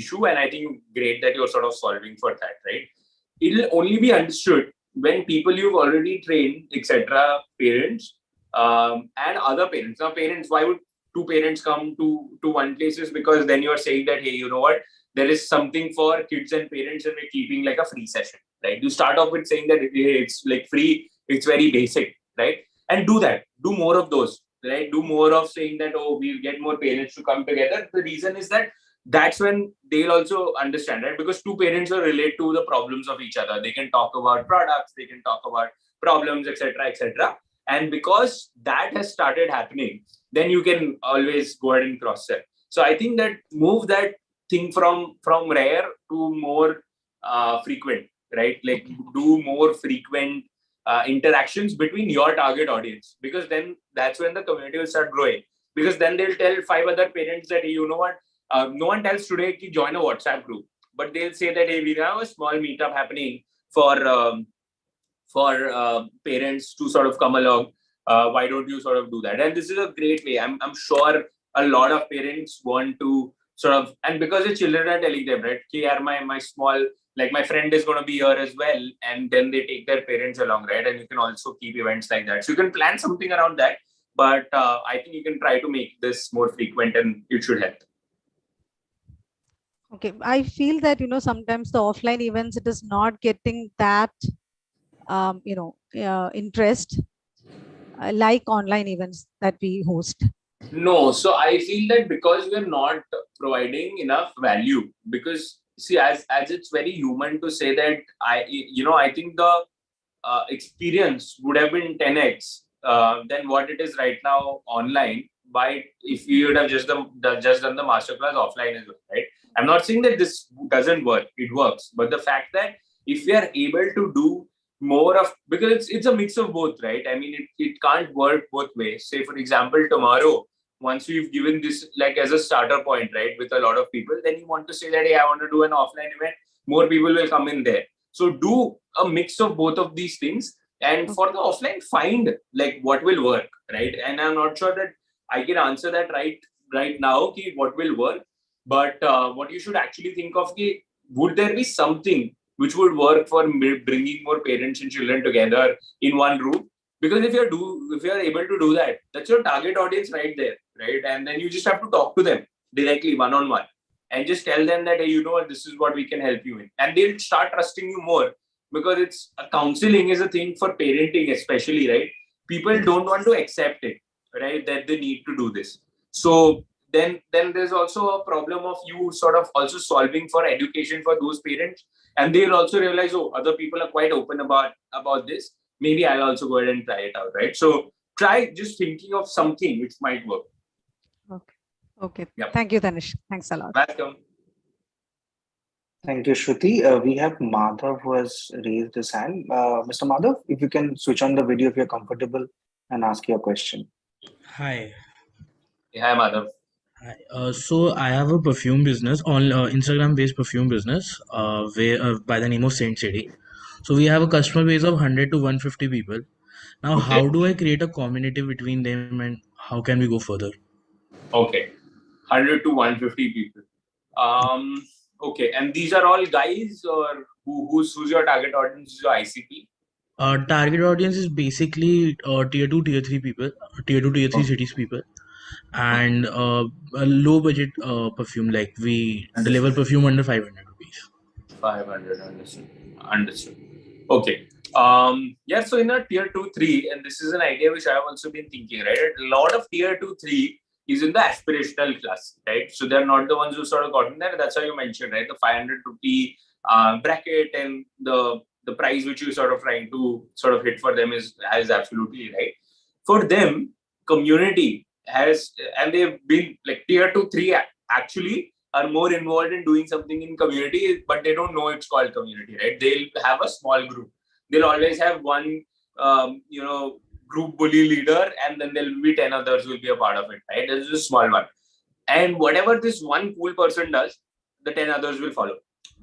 issue, and I think great that you're sort of solving for that, right? It'll only be understood when people you've already trained, etc., parents and other parents. Now, parents, why would two parents come to one place? Is because then you're saying that, hey, you know what, there is something for kids and parents, and we're keeping like a free session, right? You start off with saying that it's like free, it's very basic, right? And do that, do more of those, right? Do more of saying that, oh, we'll get more parents to come together. The reason is that that's when they'll also understand, right? Because two parents will relate to the problems of each other. They can talk about products, they can talk about problems, etc., etc. And because that has started happening, then you can always go ahead and cross sell. So I think that move that thing from rare to more frequent, right? Like do more frequent interactions between your target audience, because then that's when the community will start growing. Because then they'll tell 5 other parents that, hey, you know what, no one tells today to join a WhatsApp group, but they'll say that, hey, we have a small meetup happening for parents to sort of come along. Why don't you sort of do that? And this is a great way. I'm sure a lot of parents want to sort of, and because the children are telling them, right, okay, my small, like my friend is going to be here as well, and then they take their parents along, right? And you can also keep events like that. So you can plan something around that, but I think you can try to make this more frequent, and it should help. Okay, I feel that, sometimes the offline events, it is not getting that, interest like online events that we host. No, so I feel that because we're not providing enough value, because see, as it's very human to say that I think the experience would have been 10x than what it is right now online. By if you would have just done the masterclass offline as well, right? I'm not saying that this doesn't work; it works. But the fact that if we are able to do more of, because it's a mix of both, right? I mean, it can't work both ways. Say, for example, tomorrow, once we've given this like as a starter point, right, with a lot of people, then you want to say that, hey, I want to do an offline event, more people will come in there. So do a mix of both of these things. And for the offline, find like what will work, right? And I'm not sure that I can answer that right now, what will work. But what you should actually think of, would there be something which would work for bringing more parents and children together in one room? Because if you're able to do that, that's your target audience right there, right? And then you just have to talk to them directly, one-on-one, and just tell them that, hey, you know what, this is what we can help you in. And they'll start trusting you more, because it's counseling is a thing for parenting, especially, right? People don't want to accept it, right? That they need to do this. So then there's also a problem of you sort of also solving for education for those parents, and they'll also realize, oh, other people are quite open about this. Maybe I'll also go ahead and try it out, right? So try just thinking of something which might work. Okay. Yep. Thank you, Tanishq. Thanks a lot. Welcome. Thank you, Shruti. We have Madhav who has raised his hand. Mr. Madhav, if you can switch on the video if you're comfortable and ask your question. Hi. Hi, Madhav. Hi. So I have a perfume business on Instagram-based perfume business, where by the name of Saint City. So we have a customer base of 100 to 150 people. Now, how do I create a community between them, and how can we go further? Okay, 100 to 150 people. Okay, and these are all guys, or who's your target audience? Is your ICP? Target audience is basically tier 2, tier 3 people, tier 2, tier 3 cities people, and a low budget perfume. Like we deliver perfume under 500 rupees. 500, understood. Okay. Yeah, so in a tier 2, 3, and this is an idea which I have also been thinking, right? A lot of tier 2, 3 is in the aspirational class, right? So they're not the ones who sort of gotten there. That's how you mentioned, right? The 500 rupee bracket and the the price which you sort of trying to sort of hit for them is absolutely right. For them, community has, and they've been like tier 2, 3 actually are more involved in doing something in community, but they don't know it's called community, right? They'll have a small group. They'll always have one, group bully leader, and then there'll be 10 others who will be a part of it, right? This is a small one. And whatever this one cool person does, the 10 others will follow,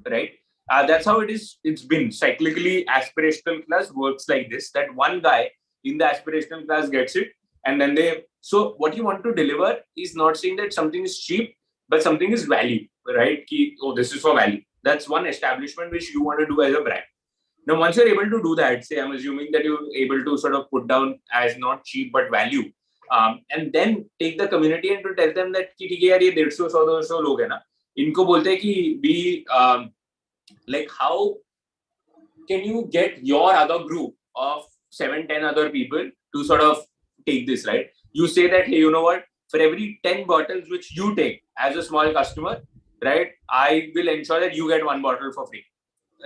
right? That's how it is. It's been cyclically. Aspirational class works like this, that one guy in the aspirational class gets it, and then so what you want to deliver is not saying that something is cheap, but something is value, right? Oh, this is for value. That's one establishment which you want to do as a brand. Now, once you're able to do that, say, I'm assuming that you're able to sort of put down as not cheap, but value. And then take the community and to tell them that कि ठीक है यार ये 150-100 लोग हैं ना, इनको बोलते हैं कि be like how can you get your other group of 7-10 other people to sort of take this, right? You say that, hey, you know what, for every 10 bottles which you take as a small customer, right, I will ensure that you get 1 bottle for free,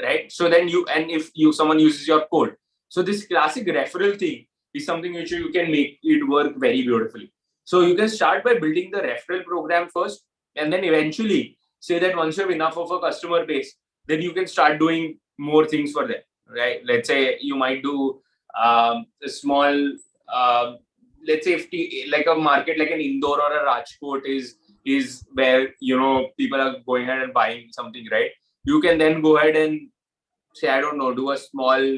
right? So then if someone uses your code, so this classic referral thing is something which you can make it work very beautifully. So you can start by building the referral program first, and then eventually say that once you have enough of a customer base, then you can start doing more things for them, right? Let's say you might do a small, let's say if like a market like an Indore or a Rajkot is where, people are going ahead and buying something, right? You can then go ahead and say, I don't know, do a small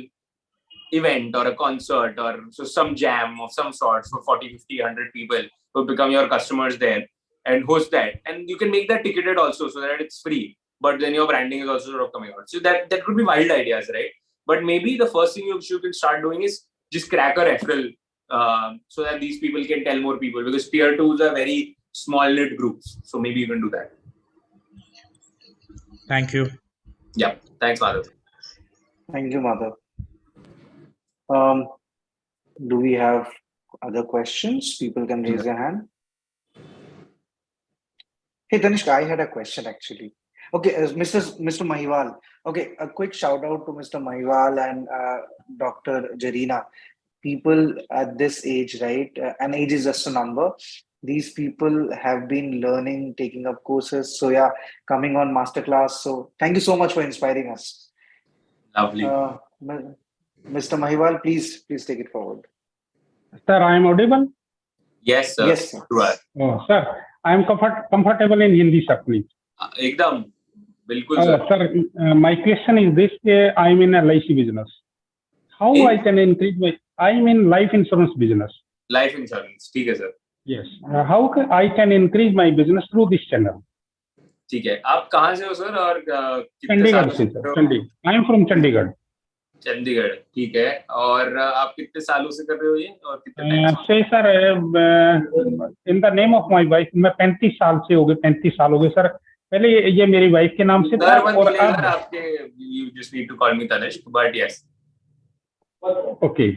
event or a concert or so some jam of some sort for 40, 50, 100 people who become your customers there and host that. And you can make that ticketed also so that it's free, but then your branding is also sort of coming out. So that could be wild ideas, right? But maybe the first thing you can start doing is just crack a referral so that these people can tell more people, because tier 2s are very small knit groups. So maybe you can do that. Thank you. Yeah. Thanks, Madhav. Thank you, Madhav. Do we have other questions? People can raise their hand. Hey, Tanishq, I had a question actually. Okay, Mr. Mahiwal. Okay, a quick shout out to Mr. Mahiwal and Dr. Jarina. People at this age, right? And age is just a number. These people have been learning, taking up courses. So yeah, coming on Masterclass. So thank you so much for inspiring us. Lovely. Mr. Mahiwal, please take it forward. Sir, I am audible? Yes, sir. Yes, sir. Oh, sir, I am comfortable in Hindi, sir, please. Ekdam. Bilkul, sir. Sir, my question is this: I am in a LIC business. How I can increase I am in life insurance business. Life insurance, ठीक है, sir. Yes. How I can increase my business through this channel? ठीक है. आप कहाँ से हो, sir? और चंडीगढ़ से, sir. Chandigarh. I am from Chandigarh. Chandigarh, ठीक है. और आप कितने सालों से कर रहे हो ये, और कितने से sir in the name of my wife, मैं 35 साल से हो गए, 35 साल हो गए सर. पहले ये मेरी वाइफ के नाम से था, और अब आपके you just need to call me Tanishq, but yes. Okay.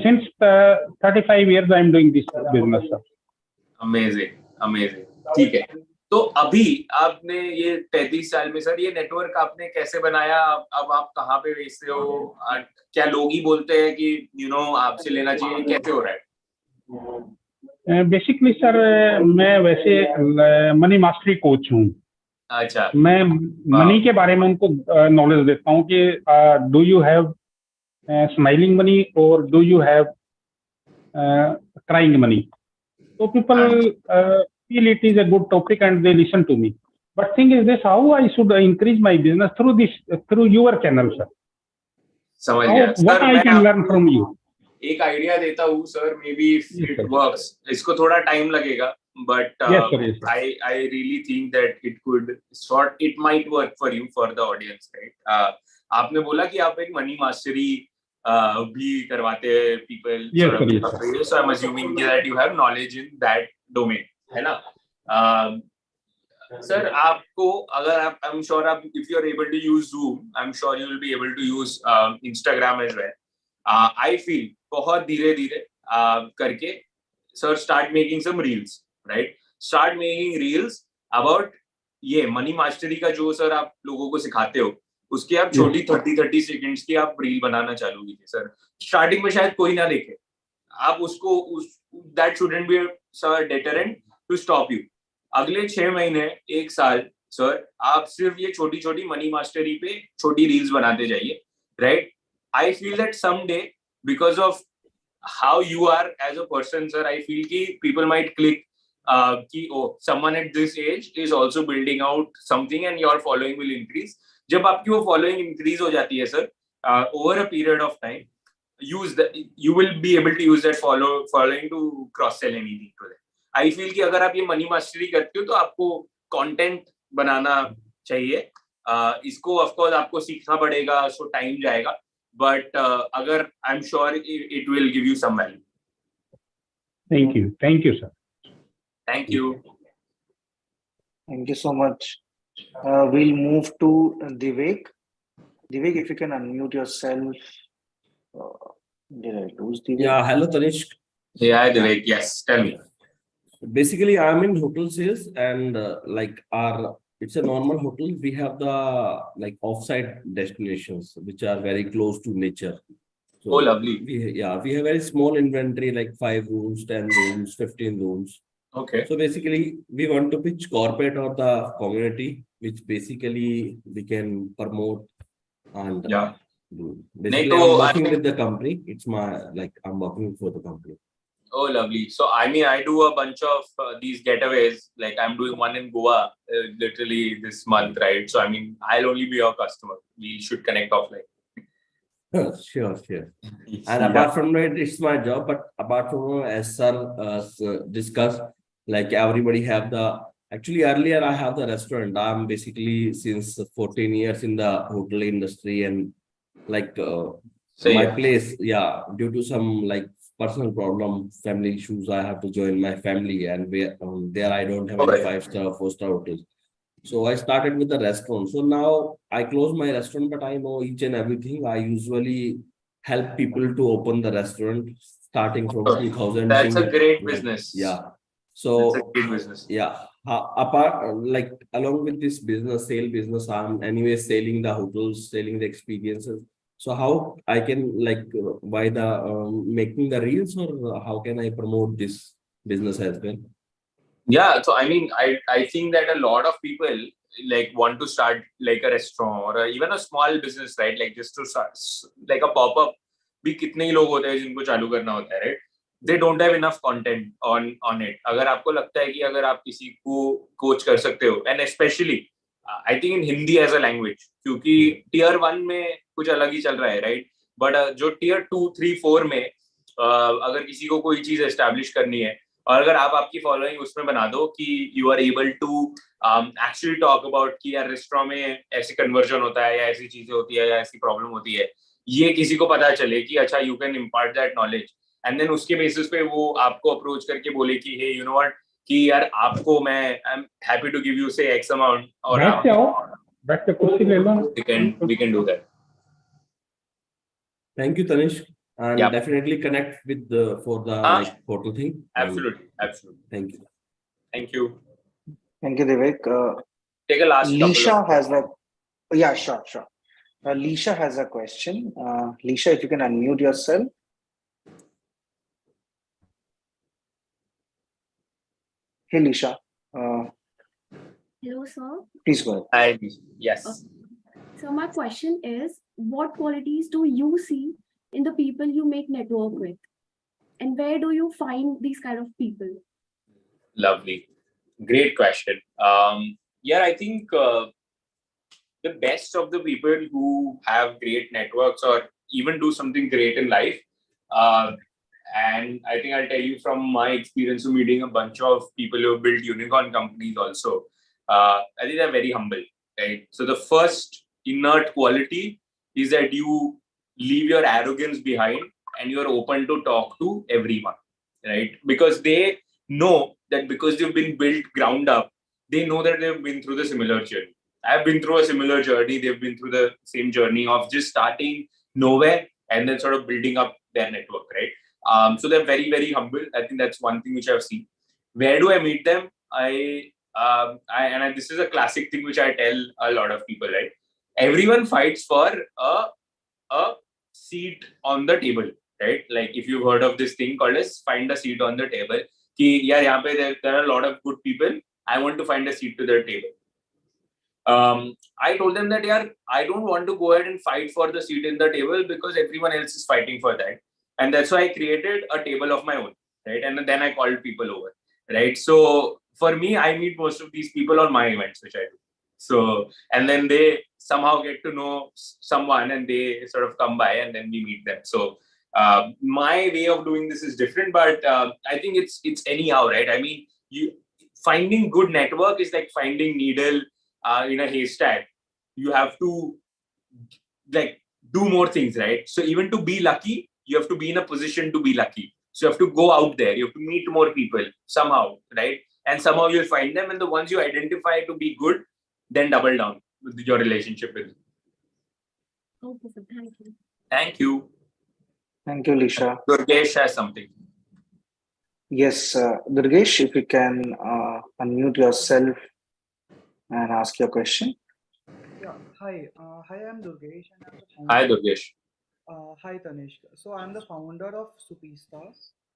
Since 35 years I am doing this business, sir. Amazing. ठीक है. तो अभी आपने ये 33 साल में सर ये नेटवर्क आपने कैसे बनाया? अब आप कहाँ पे बेचते हो? क्या लोग ही बोलते हैं कि आपसे लेना चाहिए? कैसे हो रहा है? बेसिकली सर मैं वैसे मनी मास्टरी कोच हूँ. अच्छा. मैं मनी के बारे में उनको नॉलेज देता हूँ कि do you have smiling money और do you have crying money. So people feel it is a good topic and they listen to me. But thing is this: how I should increase my business through your channel, sir? समझ गया. What I can learn from you? एक idea देता हूँ sir, may be it works. इसको थोड़ा time लगेगा, but I really think that it might work for you, for the audience, right? आपने बोला कि आप एक मनी मास्टरी भी करवाते हैं people. Yes. So I'm assuming that you have knowledge in that domain, है ना? सर आपको अगर I'm sure if you're able to use Zoom, I'm sure you will be able to use Instagram as well. I feel बहुत धीरे करके sir start making some reels, right? Start making reels about ये money mastery का जो sir आप लोगों को सिखाते हो, उसकी आप छोटी 30 सेकंड्स की आप रील बनाना चालू कीजिए सर। स्टार्टिंग में शायद कोई ना देखे, आप उसको that shouldn't be sir deterrent to stop you. अगले 6 महीने 1 साल सर आप सिर्फ ये छोटी छोटी मनी मास्टरी पे छोटी रील्स बनाते जाइए, right? I feel that some day because of how you are as a person, sir, I feel ki people might click ki oh, someone at this age is also building out something and your following will increase. जब आपकी वो following increase हो जाती है sir, over a period of time, use that, you will be able to use that following to cross sell anything to them. I feel कि अगर आप ये money mastery करते हो तो आपको content बनाना चाहिए. इसको of course आपको सीखना पड़ेगा, so time जाएगा. But agar, I'm sure it will give you some value. Thank you, sir. Thank you. Thank you so much. We'll move to Divek. Divek, if you can unmute yourself. Did I lose Divek? Yeah, hello Tanishq. Yeah, hi Divek. Yes, tell me. Basically, I'm in hotel sales and it's a normal hotel. We have the like offsite destinations which are very close to nature. So oh, lovely. We have very small inventory like 5 rooms, 10 rooms, 15 rooms. Okay. So basically, we want to pitch corporate or the community, which basically we can promote and yeah. do. Basically, I'm working with the company. It's I'm working for the company. Oh, lovely. So, I mean, I do a bunch of these getaways. Like, I'm doing one in Goa literally this month, right? So, I mean, I'll only be your customer. We should connect offline. Sure. And apart from that, it's my job. But apart from as sir discussed, like everybody have the. Actually, earlier I have the restaurant. I'm basically since 14 years in the hotel industry and like my place. Yeah, due to some like personal problem, family issues, I have to join my family, and there I don't have any 5-star, 4-star hotels. So I started with the restaurant. So now I close my restaurant, but I know each and everything. I usually help people to open the restaurant starting from 2000. That's a great business. Yeah. So that's a great business. Yeah. Apart like along with this sale business, I'm anyway selling the hotels, selling the experiences. So how I can like by the making the reels, or how can I promote this business as well? Yeah, so I mean, I think that a lot of people like want to start like a restaurant or even a small business, right? Like just to start like a pop-up. भी कितने ही लोग होते हैं जिनको चालू करना होता है, right? They don't have enough content on it. अगर आपको लगता है कि अगर आप किसी को coach कर सकते हो, and especially I think in Hindi as a language, क्योंकि tier 1 में कुछ अलग ही चल रहा है, right? But जो tier 2, 3, 4 में अगर किसी को कोई चीज establish करनी है और अगर आप आपकी फॉलोइंग उसमें बना दो कि you are able to actually talk about कि यार रेस्टोरेंट में ऐसे कन्वर्जन होता है या ऐसी चीजें होती है या ऐसी प्रॉब्लम होती है, ये किसी को पता चले कि अच्छा you can impart that knowledge, and then उसके बेसिस पे वो आपको अप्रोच करके बोले कि हे यू नो व्हाट कि यार आपको मैं I am happy to give you से एक्स अमाउंट और बैठ के कुर्सी ले लो, we can do that. Thank you, Tanishq. And definitely connect with for the like portal thing. Absolutely. Thank you. Thank you, Divek. Take a last. Lisha has sure. Lisha has a question. Lisha, if you can unmute yourself. Hey, Lisha. Hello, sir. Please go Hi. ahead. Yes. So my question is, what qualities do you see in the people you make network with, and where do you find these kind of people? Lovely, great question. I think the best of the people who have great networks or even do something great in life, and I think I'll tell you from my experience of meeting a bunch of people who build unicorn companies also, I think they're very humble, right? So the first inert quality is that you leave your arrogance behind and you're open to talk to everyone, right? Because they know that because they've been built ground up, they know that they've been through the similar journey. I've been through a similar journey. They've been through the same journey of just starting nowhere and then sort of building up their network, right? So they're very, very humble. I think that's one thing which I've seen. Where do I meet them? This is a classic thing which I tell a lot of people, right? everyone fights for a seat on the table, right? Like if you've heard of this thing called as find a seat on the table. Ki, yaar, yahan pe there are a lot of good people. I want to find a seat to their table. I told them that, yeah, I don't want to go ahead and fight for the seat in the table because everyone else is fighting for that. And that's why I created a table of my own, right? And then I called people over, right? So for me, I meet most of these people on my events, which I do. So, and then they somehow get to know someone and they sort of come by and then we meet them. So my way of doing this is different, but I think it's anyhow, right? I mean, you finding good network is like finding needle in a haystack. You have to like do more things, right? So even to be lucky, you have to be in a position to be lucky. So you have to go out there, you have to meet more people somehow, right? And somehow you'll find them, and the ones you identify to be good, then double down with your relationship with them. Okay, sir. Thank you. Thank you. Thank you, Lisha. Durgesh has something. Yes, Durgesh, if you can unmute yourself and ask your question. Yeah, hi. Hi, I'm Durgesh, and I'm the Hi, founder. Durgesh. Hi, Tanishq. So I'm the founder of Supista,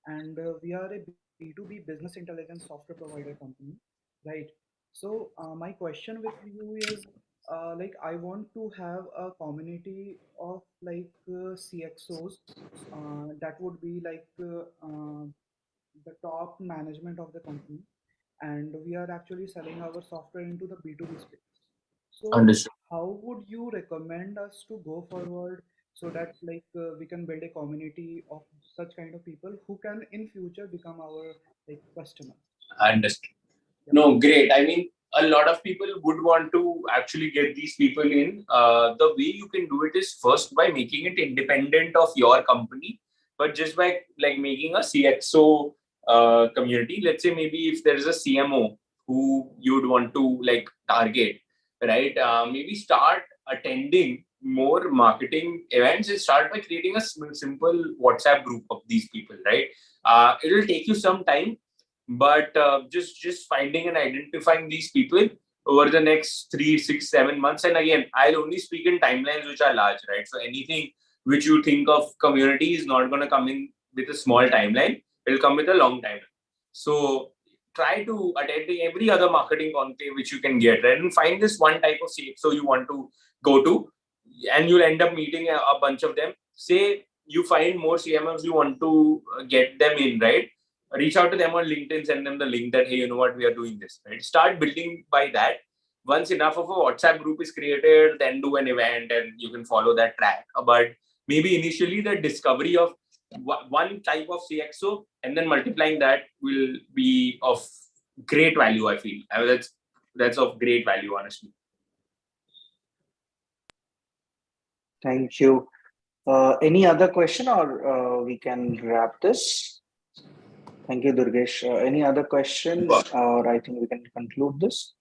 and we are a B2B business intelligence software provider company, right? So my question with you is, like, I want to have a community of like CXOs. That would be like the top management of the company, and we are actually selling our software into the B2B space. So Understood. how would you recommend us to go forward so that like we can build a community of such kind of people who can in future become our like customer? Understood. Yep. No, great. I mean, a lot of people would want to actually get these people in. The way you can do it is first by making it independent of your company, but just by like making a CXO community. Let's say maybe if there is a CMO who you'd want to like target, right? Maybe start attending more marketing events and start by creating a simple WhatsApp group of these people, right? It'll take you some time, but just finding and identifying these people over the next 3, 6, 7 months. And again, I'll only speak in timelines which are large, right? So anything which you think of community is not going to come in with a small timeline. It'll come with a long timeline. So try to attend every other marketing conclave which you can get, right? And find this one type of CXO you want to go to, and you'll end up meeting a bunch of them. Say you find more CMOs you want to get them in, right? Reach out to them on LinkedIn, send them the link that, hey, you know what, we are doing this, right? Start building by that. Once enough of a WhatsApp group is created, then do an event and you can follow that track. But maybe initially the discovery of one type of CXO and then multiplying that will be of great value, I feel. I mean, that's of great value, honestly. Thank you. Any other question, or we can wrap this? Thank you, Durgesh. Any other questions, or I think we can conclude this?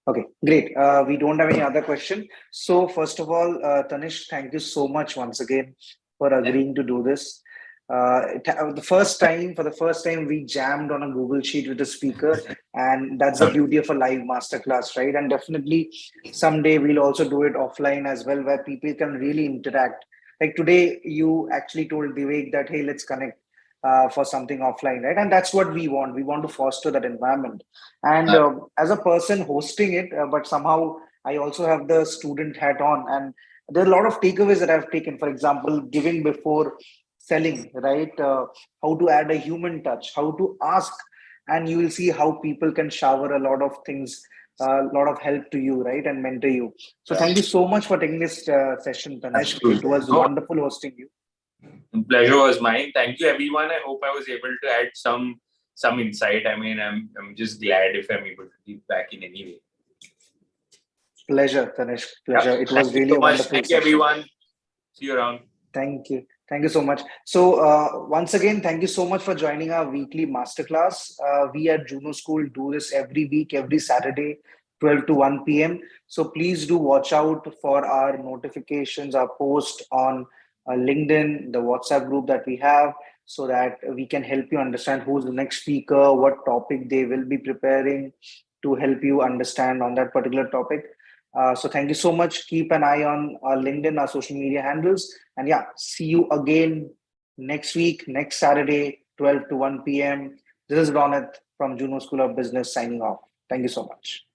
Okay, great. We don't have any other question. So first of all, Tanishq, thank you so much once again for agreeing to do this. For the first time, we jammed on a Google Sheet with a speaker, and that's the beauty of a live masterclass, right? And definitely someday we'll also do it offline as well, where people can really interact. Like today, you actually told Vivek that, hey, let's connect for something offline, right? And that's what we want. We want to foster that environment. And as a person hosting it, but somehow I also have the student hat on, and there are a lot of takeaways that I've taken. For example, giving before selling, right? How to add a human touch, how to ask, and you will see how people can shower a lot of things, a lot of help to you, right? And mentor you. So thank you so much for taking this session, Tanishq. It was wonderful hosting you. The pleasure was mine. Thank you, everyone. I hope I was able to add some insight. I mean, I'm just glad if I'm able to give back in any way. Pleasure, Tanishq. Pleasure. It was really so wonderful. Thank you, everyone. See you around. Thank you. Thank you so much. So once again, thank you so much for joining our weekly masterclass. We at Juno School do this every week, every Saturday, 12 to 1 p.m. So please do watch out for our notifications, our post on LinkedIn, the WhatsApp group that we have, so that we can help you understand who's the next speaker, what topic they will be preparing, to help you understand on that particular topic. So thank you so much. Keep an eye on our LinkedIn, our social media handles. And yeah, see you again next week, next Saturday, 12 to 1 p.m. This is Ronit from Juno School of Business signing off. Thank you so much.